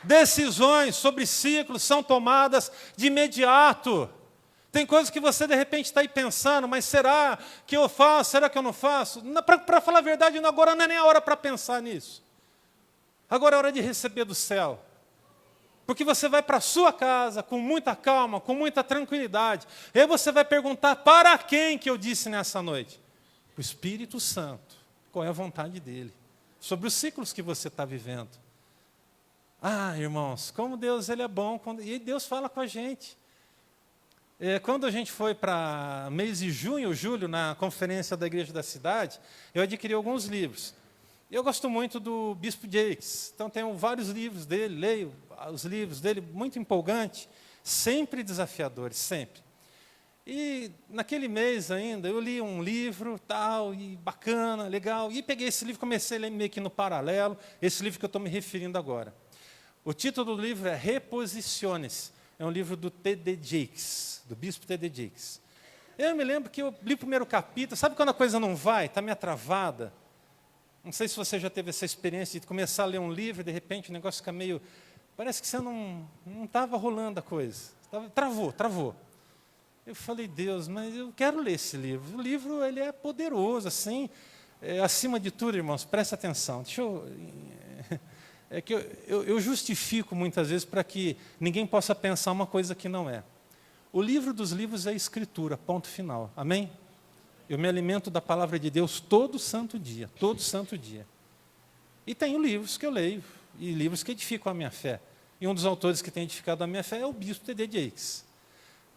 Decisões sobre ciclos são tomadas de imediato. Tem coisas que você, de repente, está aí pensando, mas será que eu faço? Será que eu não faço? Para falar a verdade, agora não é nem a hora para pensar nisso. Agora é a hora de receber do céu. Porque você vai para a sua casa com muita calma, com muita tranquilidade. E aí você vai perguntar, para quem que eu disse nessa noite? O Espírito Santo. Qual é a vontade dele? Sobre os ciclos que você está vivendo. Ah, irmãos, como Deus ele é bom. E Deus fala com a gente. Quando a gente foi para mês de junho, julho, na conferência da igreja da cidade, eu adquiri alguns livros. Eu gosto muito do Bispo Jakes, então tenho vários livros dele, leio os livros dele, muito empolgante, sempre desafiadores, sempre. E naquele mês ainda, eu li um livro, tal, e bacana, legal, e peguei esse livro, comecei a ler meio que no paralelo, esse livro que eu estou me referindo agora. O título do livro é Reposicione-se. É um livro do T.D. Jakes, do bispo T.D. Jakes. Eu me lembro que eu li o primeiro capítulo, sabe quando a coisa não vai, está meio travada? Não sei se você já teve essa experiência de começar a ler um livro e de repente o negócio fica meio... Parece que você não estava rolando a coisa. Travou. Eu falei, Deus, mas eu quero ler esse livro. O livro ele é poderoso, assim, acima de tudo, irmãos, presta atenção. É que eu justifico muitas vezes para que ninguém possa pensar uma coisa que não é. O livro dos livros é a Escritura, ponto final. Amém? Eu me alimento da palavra de Deus todo santo dia, todo santo dia. E tenho livros que eu leio, e livros que edificam a minha fé. E um dos autores que tem edificado a minha fé é o bispo T.D. Jakes.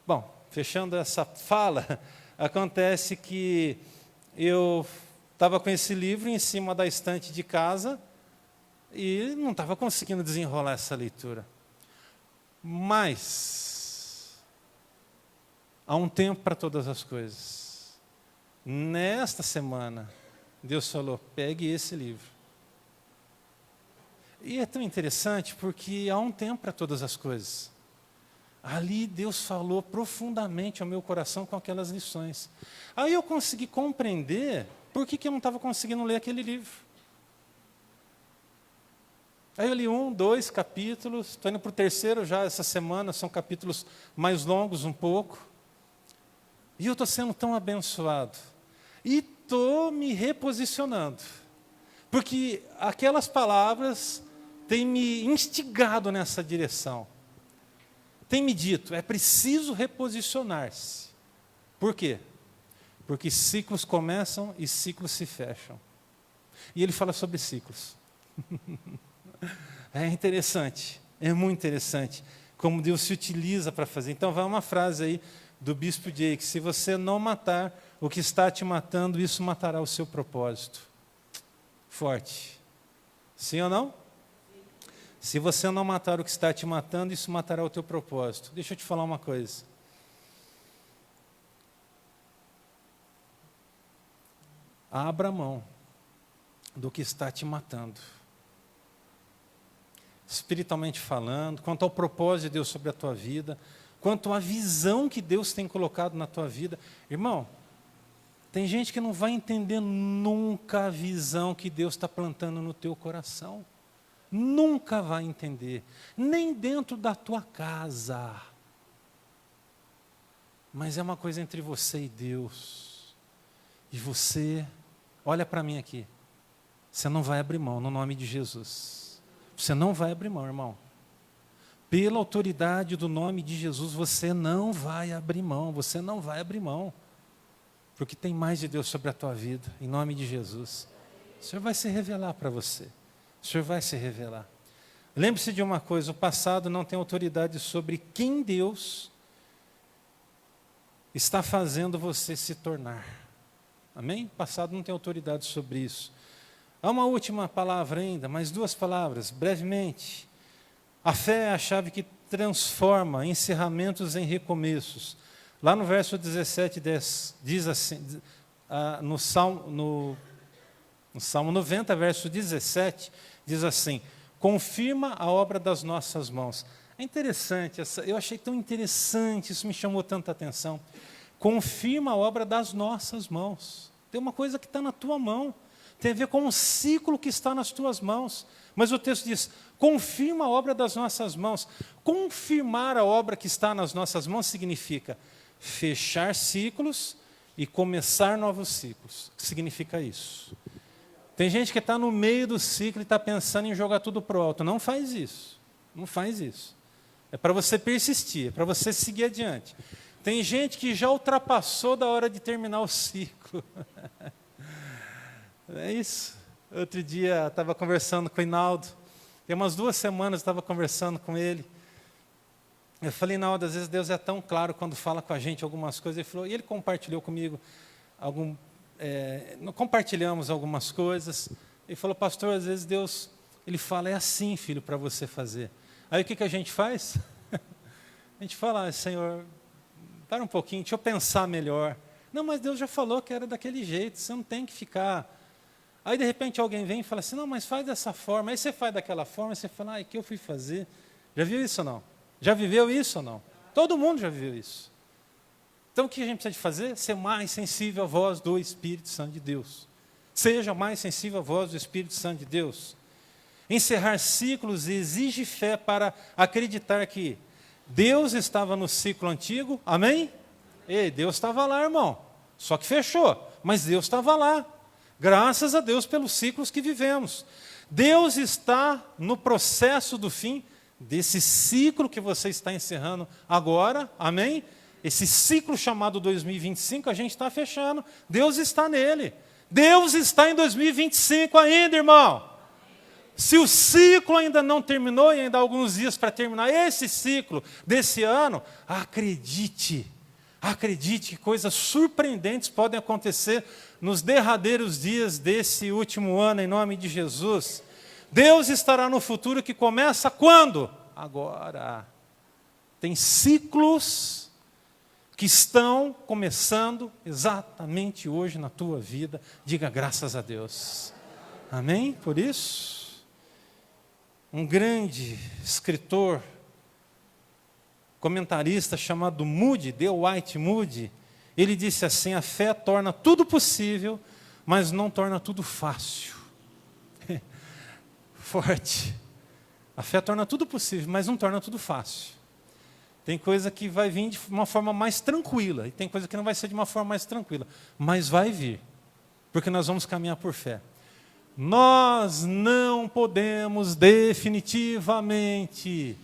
Bom, fechando essa fala, acontece que eu estava com esse livro em cima da estante de casa e não estava conseguindo desenrolar essa leitura. Mas há um tempo para todas as coisas. Nesta semana, Deus falou, pegue esse livro. E é tão interessante porque há um tempo para todas as coisas. Ali Deus falou profundamente ao meu coração com aquelas lições. Aí eu consegui compreender por que eu não estava conseguindo ler aquele livro. Aí eu li 1, 2 capítulos, estou indo para o 3º já essa semana, são capítulos mais longos um pouco. E eu estou sendo tão abençoado. E estou me reposicionando. Porque aquelas palavras têm me instigado nessa direção. Tem me dito, é preciso reposicionar-se. Por quê? Porque ciclos começam e ciclos se fecham. E ele fala sobre ciclos. É interessante, é muito interessante como Deus se utiliza para fazer. Então vai uma frase aí do bispo Jake, se você não matar o que está te matando, isso matará o seu propósito. Forte. Sim ou não? Se você não matar o que está te matando, isso matará o teu propósito. Deixa eu te falar uma coisa. Abra mão do que está te matando. Espiritualmente falando, quanto ao propósito de Deus sobre a tua vida, quanto à visão que Deus tem colocado na tua vida. Irmão, tem gente que não vai entender nunca a visão que Deus está plantando no teu coração. Nunca vai entender, nem dentro da tua casa. Mas é uma coisa entre você e Deus. E você, olha para mim aqui, você não vai abrir mão no nome de Jesus. Você não vai abrir mão, irmão. Pela autoridade do nome de Jesus, você não vai abrir mão, você não vai abrir mão. Porque tem mais de Deus sobre a tua vida, em nome de Jesus. O Senhor vai se revelar para você. O Senhor vai se revelar. Lembre-se de uma coisa, o passado não tem autoridade sobre quem Deus está fazendo você se tornar. Amém? O passado não tem autoridade sobre isso. Há uma última palavra ainda, mais 2 palavras, brevemente. A fé é a chave que transforma encerramentos em recomeços. Lá no verso 17, diz assim, no Salmo 90, verso 17, diz assim, confirma a obra das nossas mãos. É interessante, eu achei tão interessante, isso me chamou tanta atenção. Confirma a obra das nossas mãos. Tem uma coisa que está na tua mão, tem a ver com um ciclo que está nas tuas mãos. Mas o texto diz, confirma a obra das nossas mãos. Confirmar a obra que está nas nossas mãos significa fechar ciclos e começar novos ciclos. O que significa isso? Tem gente que está no meio do ciclo e está pensando em jogar tudo para o alto. Não faz isso. Não faz isso. É para você persistir, é para você seguir adiante. Tem gente que já ultrapassou da hora de terminar o ciclo. É isso. Outro dia estava conversando com o Hinaldo. Tem umas 2 semanas eu estava conversando com ele. Eu falei, Hinaldo, às vezes Deus é tão claro quando fala com a gente algumas coisas. Ele falou, e ele compartilhou comigo compartilhamos algumas coisas. Ele falou, pastor, às vezes Deus, ele fala, é assim, filho, para você fazer. Aí o que a gente faz? A gente fala, Senhor, para um pouquinho, deixa eu pensar melhor. Não, mas Deus já falou que era daquele jeito, você não tem que ficar. Aí de repente alguém vem e fala assim, não, mas faz dessa forma. Aí você faz daquela forma, e você fala, o que eu fui fazer? Já viu isso ou não? Já viveu isso ou não? Todo mundo já viveu isso. Então, o que a gente precisa de fazer? Ser mais sensível à voz do Espírito Santo de Deus. Seja mais sensível à voz do Espírito Santo de Deus. Encerrar ciclos exige fé para acreditar que Deus estava no ciclo antigo. Amém? Ei, Deus estava lá, irmão. Só que fechou. Mas Deus estava lá. Graças a Deus pelos ciclos que vivemos. Deus está no processo do fim desse ciclo que você está encerrando agora. Amém? Esse ciclo chamado 2025, a gente está fechando. Deus está nele. Deus está em 2025 ainda, irmão. Se o ciclo ainda não terminou e ainda há alguns dias para terminar esse ciclo desse ano, acredite que coisas surpreendentes podem acontecer nos derradeiros dias desse último ano, em nome de Jesus. Deus estará no futuro que começa quando? Agora. Tem ciclos que estão começando exatamente hoje na tua vida. Diga graças a Deus. Amém? Por isso, um grande escritor, comentarista chamado Moody, Dwight Moody, ele disse assim: a fé torna tudo possível, mas não torna tudo fácil. Forte. A fé torna tudo possível, mas não torna tudo fácil. Tem coisa que vai vir de uma forma mais tranquila, e tem coisa que não vai ser de uma forma mais tranquila, mas vai vir, porque nós vamos caminhar por fé. Nós não podemos definitivamente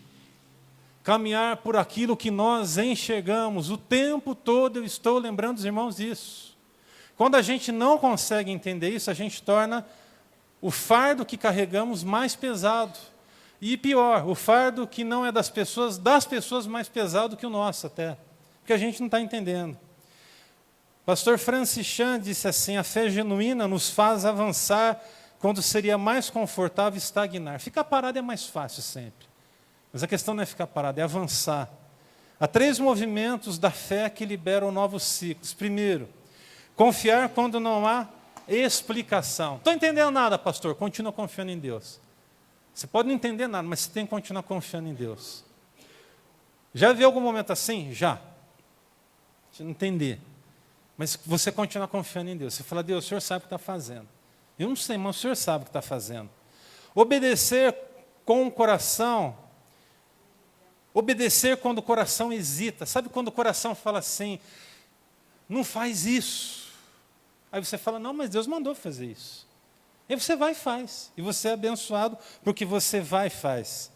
caminhar por aquilo que nós enxergamos. O tempo todo eu estou lembrando os irmãos disso. Quando a gente não consegue entender isso, a gente torna o fardo que carregamos mais pesado. E pior, o fardo que não é das pessoas mais pesado que o nosso até. Porque a gente não está entendendo. Pastor Francis Chan disse assim: a fé genuína nos faz avançar quando seria mais confortável estagnar. Ficar parado é mais fácil sempre. Mas a questão não é ficar parado, é avançar. Há 3 movimentos da fé que liberam novos ciclos. Primeiro, confiar quando não há explicação. Estou entendendo nada, pastor. Continua confiando em Deus. Você pode não entender nada, mas você tem que continuar confiando em Deus. Já viu algum momento assim? Já. Você não entender. Mas você continua confiando em Deus. Você fala: Deus, o Senhor sabe o que está fazendo. Eu não sei, mas o Senhor sabe o que está fazendo. Obedecer com o coração. Obedecer quando o coração hesita. Sabe quando o coração fala assim: não faz isso. Aí você fala: não, mas Deus mandou fazer isso. E você vai e faz. E você é abençoado porque você vai e faz.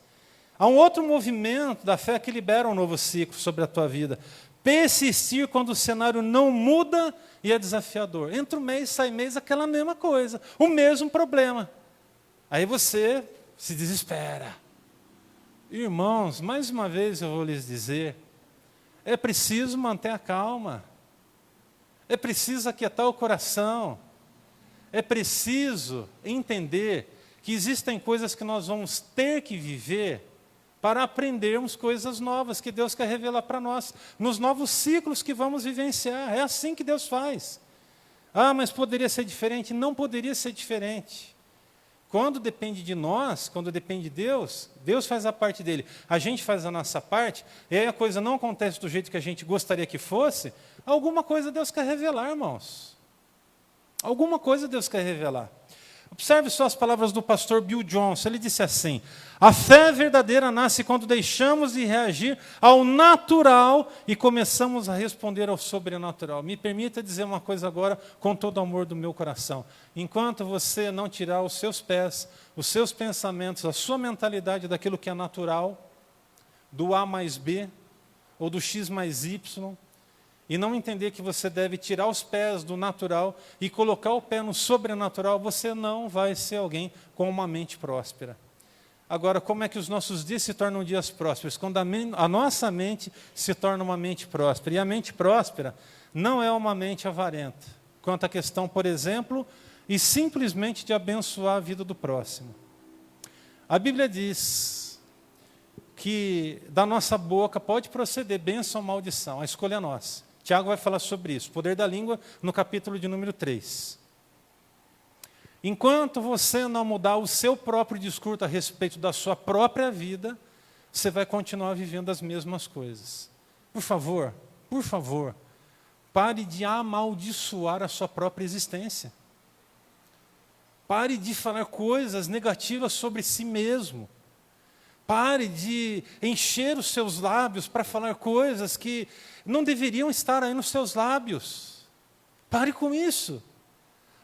Há um outro movimento da fé que libera um novo ciclo sobre a tua vida. Persistir quando o cenário não muda e é desafiador. Entra um mês, sai mês, aquela mesma coisa. O mesmo problema. Aí você se desespera. Irmãos, mais uma vez eu vou lhes dizer, é preciso manter a calma. É preciso aquietar o coração. É preciso entender que existem coisas que nós vamos ter que viver para aprendermos coisas novas que Deus quer revelar para nós, nos novos ciclos que vamos vivenciar. É assim que Deus faz. Ah, mas poderia ser diferente? Não poderia ser diferente. Quando depende de nós, quando depende de Deus, Deus faz a parte dele, a gente faz a nossa parte, e aí a coisa não acontece do jeito que a gente gostaria que fosse, alguma coisa Deus quer revelar, irmãos. Alguma coisa Deus quer revelar. Observe só as palavras do pastor Bill Johnson. Ele disse assim: a fé verdadeira nasce quando deixamos de reagir ao natural e começamos a responder ao sobrenatural. Me permita dizer uma coisa agora com todo o amor do meu coração. Enquanto você não tirar os seus pés, os seus pensamentos, a sua mentalidade daquilo que é natural, do A mais B, ou do X mais Y, e não entender que você deve tirar os pés do natural e colocar o pé no sobrenatural, você não vai ser alguém com uma mente próspera. Agora, como é que os nossos dias se tornam dias prósperos? Quando a nossa mente se torna uma mente próspera. E a mente próspera não é uma mente avarenta. Quanto à questão, por exemplo, e simplesmente de abençoar a vida do próximo. A Bíblia diz que da nossa boca pode proceder bênção ou maldição. A escolha é nossa. Tiago vai falar sobre isso, poder da língua, no capítulo de número 3. Enquanto você não mudar o seu próprio discurso a respeito da sua própria vida, você vai continuar vivendo as mesmas coisas. Por favor, pare de amaldiçoar a sua própria existência. Pare de falar coisas negativas sobre si mesmo. Pare de encher os seus lábios para falar coisas que não deveriam estar aí nos seus lábios. Pare com isso.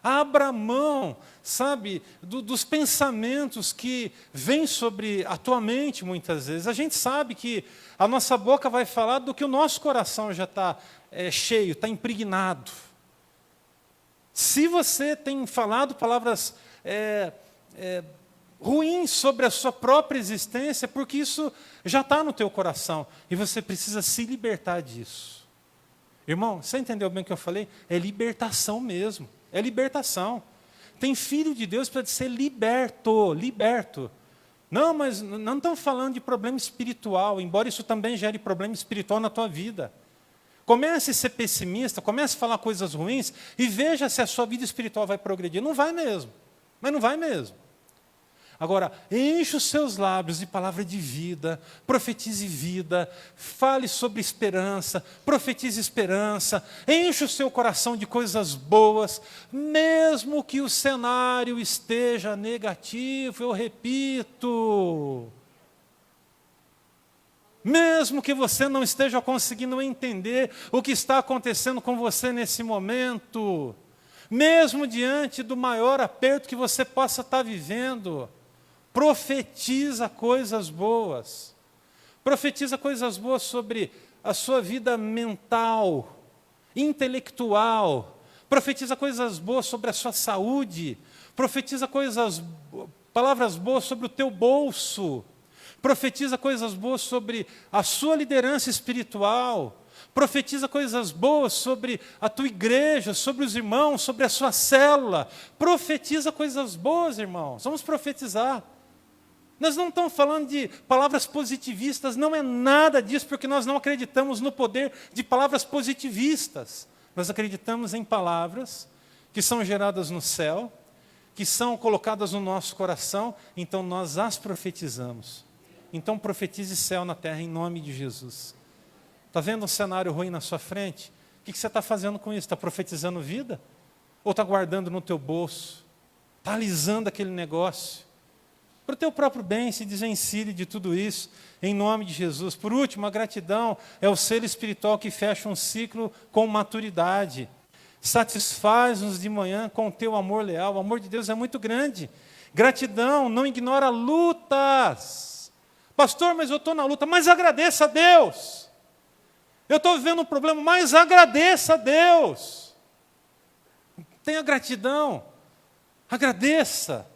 Abra mão, sabe, dos pensamentos que vêm sobre a tua mente muitas vezes. A gente sabe que a nossa boca vai falar do que o nosso coração já está cheio, está impregnado. Se você tem falado palavras ruim sobre a sua própria existência, porque isso já está no teu coração, e você precisa se libertar disso. Irmão, você entendeu bem o que eu falei? É libertação mesmo, é libertação. Tem filho de Deus para ser liberto. Não, mas não estamos falando de problema espiritual, embora isso também gere problema espiritual na tua vida. Comece a ser pessimista, comece a falar coisas ruins e veja se a sua vida espiritual vai progredir. Não vai mesmo, mas não vai mesmo. Agora, enche os seus lábios de palavra de vida, profetize vida, fale sobre esperança, profetize esperança, enche o seu coração de coisas boas, mesmo que o cenário esteja negativo, eu repito. Mesmo que você não esteja conseguindo entender o que está acontecendo com você nesse momento, mesmo diante do maior aperto que você possa estar vivendo, profetiza coisas boas. Profetiza coisas boas sobre a sua vida mental, intelectual. Profetiza coisas boas sobre a sua saúde. Profetiza palavras boas sobre o teu bolso. Profetiza coisas boas sobre a sua liderança espiritual. Profetiza coisas boas sobre a tua igreja, sobre os irmãos, sobre a sua célula. Profetiza coisas boas, irmãos. Vamos profetizar. Nós não estamos falando de palavras positivistas, não é nada disso, porque nós não acreditamos no poder de palavras positivistas. Nós acreditamos em palavras que são geradas no céu, que são colocadas no nosso coração, então nós as profetizamos. Então profetize céu na terra em nome de Jesus. Está vendo um cenário ruim na sua frente? O que você está fazendo com isso? Está profetizando vida? Ou está guardando no teu bolso? Está alisando aquele negócio? Para o teu próprio bem, se desvencilhe de tudo isso, em nome de Jesus. Por último, a gratidão é o selo espiritual que fecha um ciclo com maturidade. Satisfaz-nos de manhã com o teu amor leal. O amor de Deus é muito grande. Gratidão não ignora lutas. Pastor, mas eu estou na luta. Mas agradeça a Deus. Eu estou vivendo um problema, mas agradeça a Deus. Tenha gratidão. Agradeça.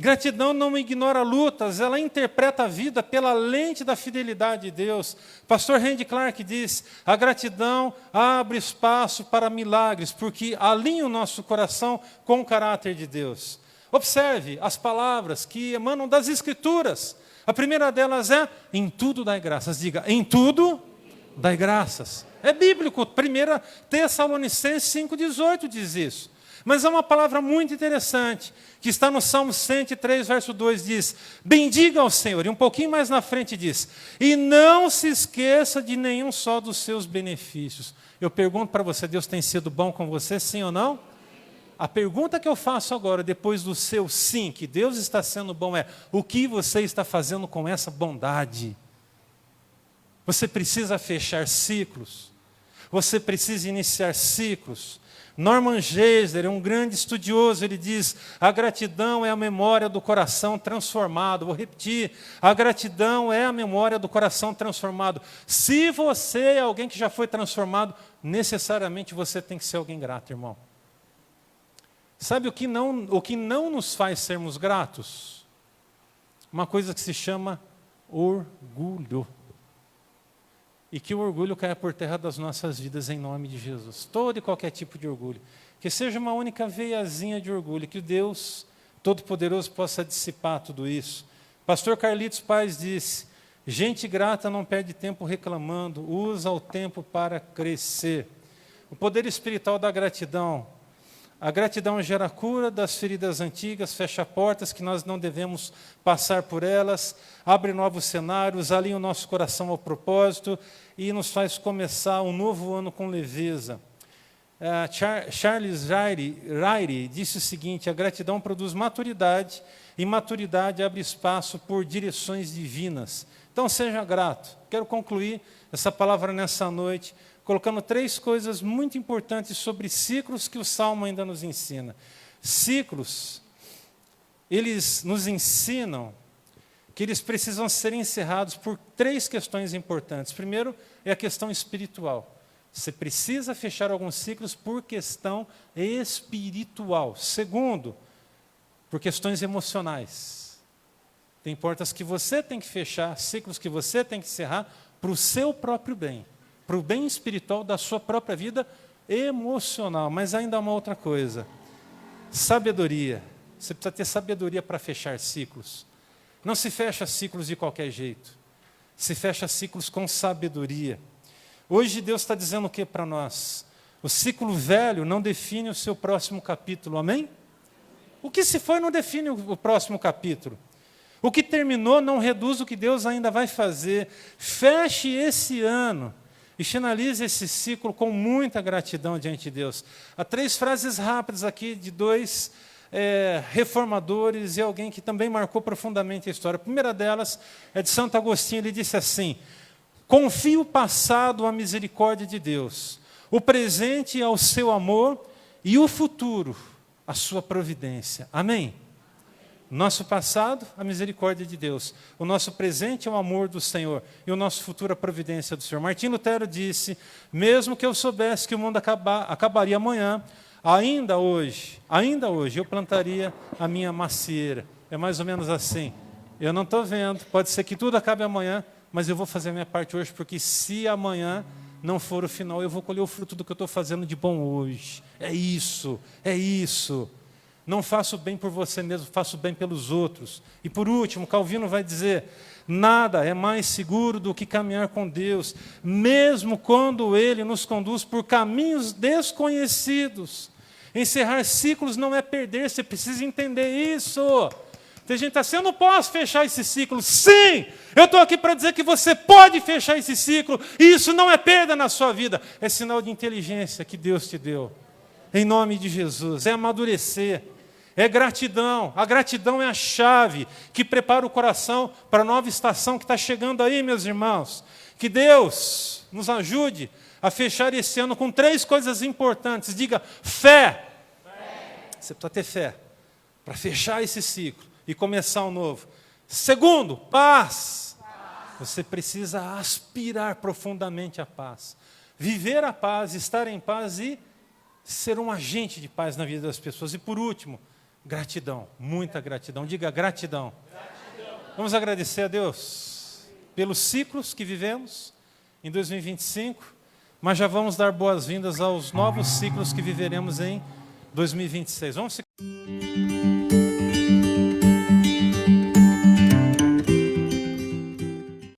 Gratidão não ignora lutas, ela interpreta a vida pela lente da fidelidade de Deus. Pastor Randy Clark diz, a gratidão abre espaço para milagres, porque alinha o nosso coração com o caráter de Deus. Observe as palavras que emanam das Escrituras. A primeira delas é, em tudo dai graças. Diga, em tudo dai graças. É bíblico, 1 Tessalonicenses 5,18 diz isso. Mas é uma palavra muito interessante, que está no Salmo 103, verso 2, diz, bendiga ao Senhor, e um pouquinho mais na frente diz, e não se esqueça de nenhum só dos seus benefícios. Eu pergunto para você, Deus tem sido bom com você, sim ou não? A pergunta que eu faço agora, depois do seu sim, que Deus está sendo bom, é, o que você está fazendo com essa bondade? Você precisa fechar ciclos, você precisa iniciar ciclos. Norman Geisler, um grande estudioso, ele diz, a gratidão é a memória do coração transformado. Vou repetir, a gratidão é a memória do coração transformado. Se você é alguém que já foi transformado, necessariamente você tem que ser alguém grato, irmão. Sabe o que não nos faz sermos gratos? Uma coisa que se chama orgulho. E que o orgulho caia por terra das nossas vidas em nome de Jesus. Todo e qualquer tipo de orgulho. Que seja uma única veiazinha de orgulho. Que o Deus Todo-Poderoso possa dissipar tudo isso. Pastor Carlitos Paz disse, gente grata não perde tempo reclamando, usa o tempo para crescer. O poder espiritual da gratidão. A gratidão gera cura das feridas antigas, fecha portas que nós não devemos passar por elas, abre novos cenários, alinha o nosso coração ao propósito e nos faz começar um novo ano com leveza. Charles Ryrie disse o seguinte, a gratidão produz maturidade e maturidade abre espaço por direções divinas. Então seja grato. Quero concluir essa palavra nessa noite, colocando 3 coisas muito importantes sobre ciclos que o Salmo ainda nos ensina. Ciclos, eles nos ensinam que eles precisam ser encerrados por 3 questões importantes. Primeiro, é a questão espiritual. Você precisa fechar alguns ciclos por questão espiritual. Segundo, por questões emocionais. Tem portas que você tem que fechar, ciclos que você tem que encerrar para o seu próprio bem, para o bem espiritual da sua própria vida emocional. Mas ainda há uma outra coisa, sabedoria. Você precisa ter sabedoria para fechar ciclos. Não se fecha ciclos de qualquer jeito. Se fecha ciclos com sabedoria. Hoje Deus está dizendo o que para nós? O ciclo velho não define o seu próximo capítulo, amém? O que se foi não define o próximo capítulo. O que terminou não reduz o que Deus ainda vai fazer. Feche esse ano e finalize esse ciclo com muita gratidão diante de Deus. Há 3 frases rápidas aqui de 2 reformadores e alguém que também marcou profundamente a história. A primeira delas é de Santo Agostinho, ele disse assim: confie o passado à misericórdia de Deus, o presente ao seu amor e o futuro à sua providência. Amém? Nosso passado, a misericórdia de Deus. O nosso presente é o amor do Senhor. E o nosso futuro, a providência do Senhor. Martim Lutero disse, mesmo que eu soubesse que o mundo acabaria amanhã, ainda hoje, eu plantaria a minha macieira. É mais ou menos assim. Eu não estou vendo, pode ser que tudo acabe amanhã, mas eu vou fazer a minha parte hoje, porque se amanhã não for o final, eu vou colher o fruto do que eu estou fazendo de bom hoje. É isso, é isso. Não faço bem por você mesmo, faço bem pelos outros. E por último, Calvino vai dizer, nada é mais seguro do que caminhar com Deus, mesmo quando Ele nos conduz por caminhos desconhecidos. Encerrar ciclos não é perder, você precisa entender isso. Tem gente que está assim, eu não posso fechar esse ciclo. Sim, eu estou aqui para dizer que você pode fechar esse ciclo, e isso não é perda na sua vida, é sinal de inteligência que Deus te deu. Em nome de Jesus, é amadurecer. É gratidão. A gratidão é a chave que prepara o coração para a nova estação que está chegando aí, meus irmãos. Que Deus nos ajude a fechar esse ano com 3 coisas importantes. Diga, fé. Você precisa ter fé para fechar esse ciclo e começar um novo. Segundo, paz. Você precisa aspirar profundamente à paz. Viver a paz, estar em paz e ser um agente de paz na vida das pessoas. E por último, gratidão, muita gratidão. Diga gratidão. Gratidão. Vamos agradecer a Deus pelos ciclos que vivemos em 2025, mas já vamos dar boas-vindas aos novos ciclos que viveremos em 2026. Vamos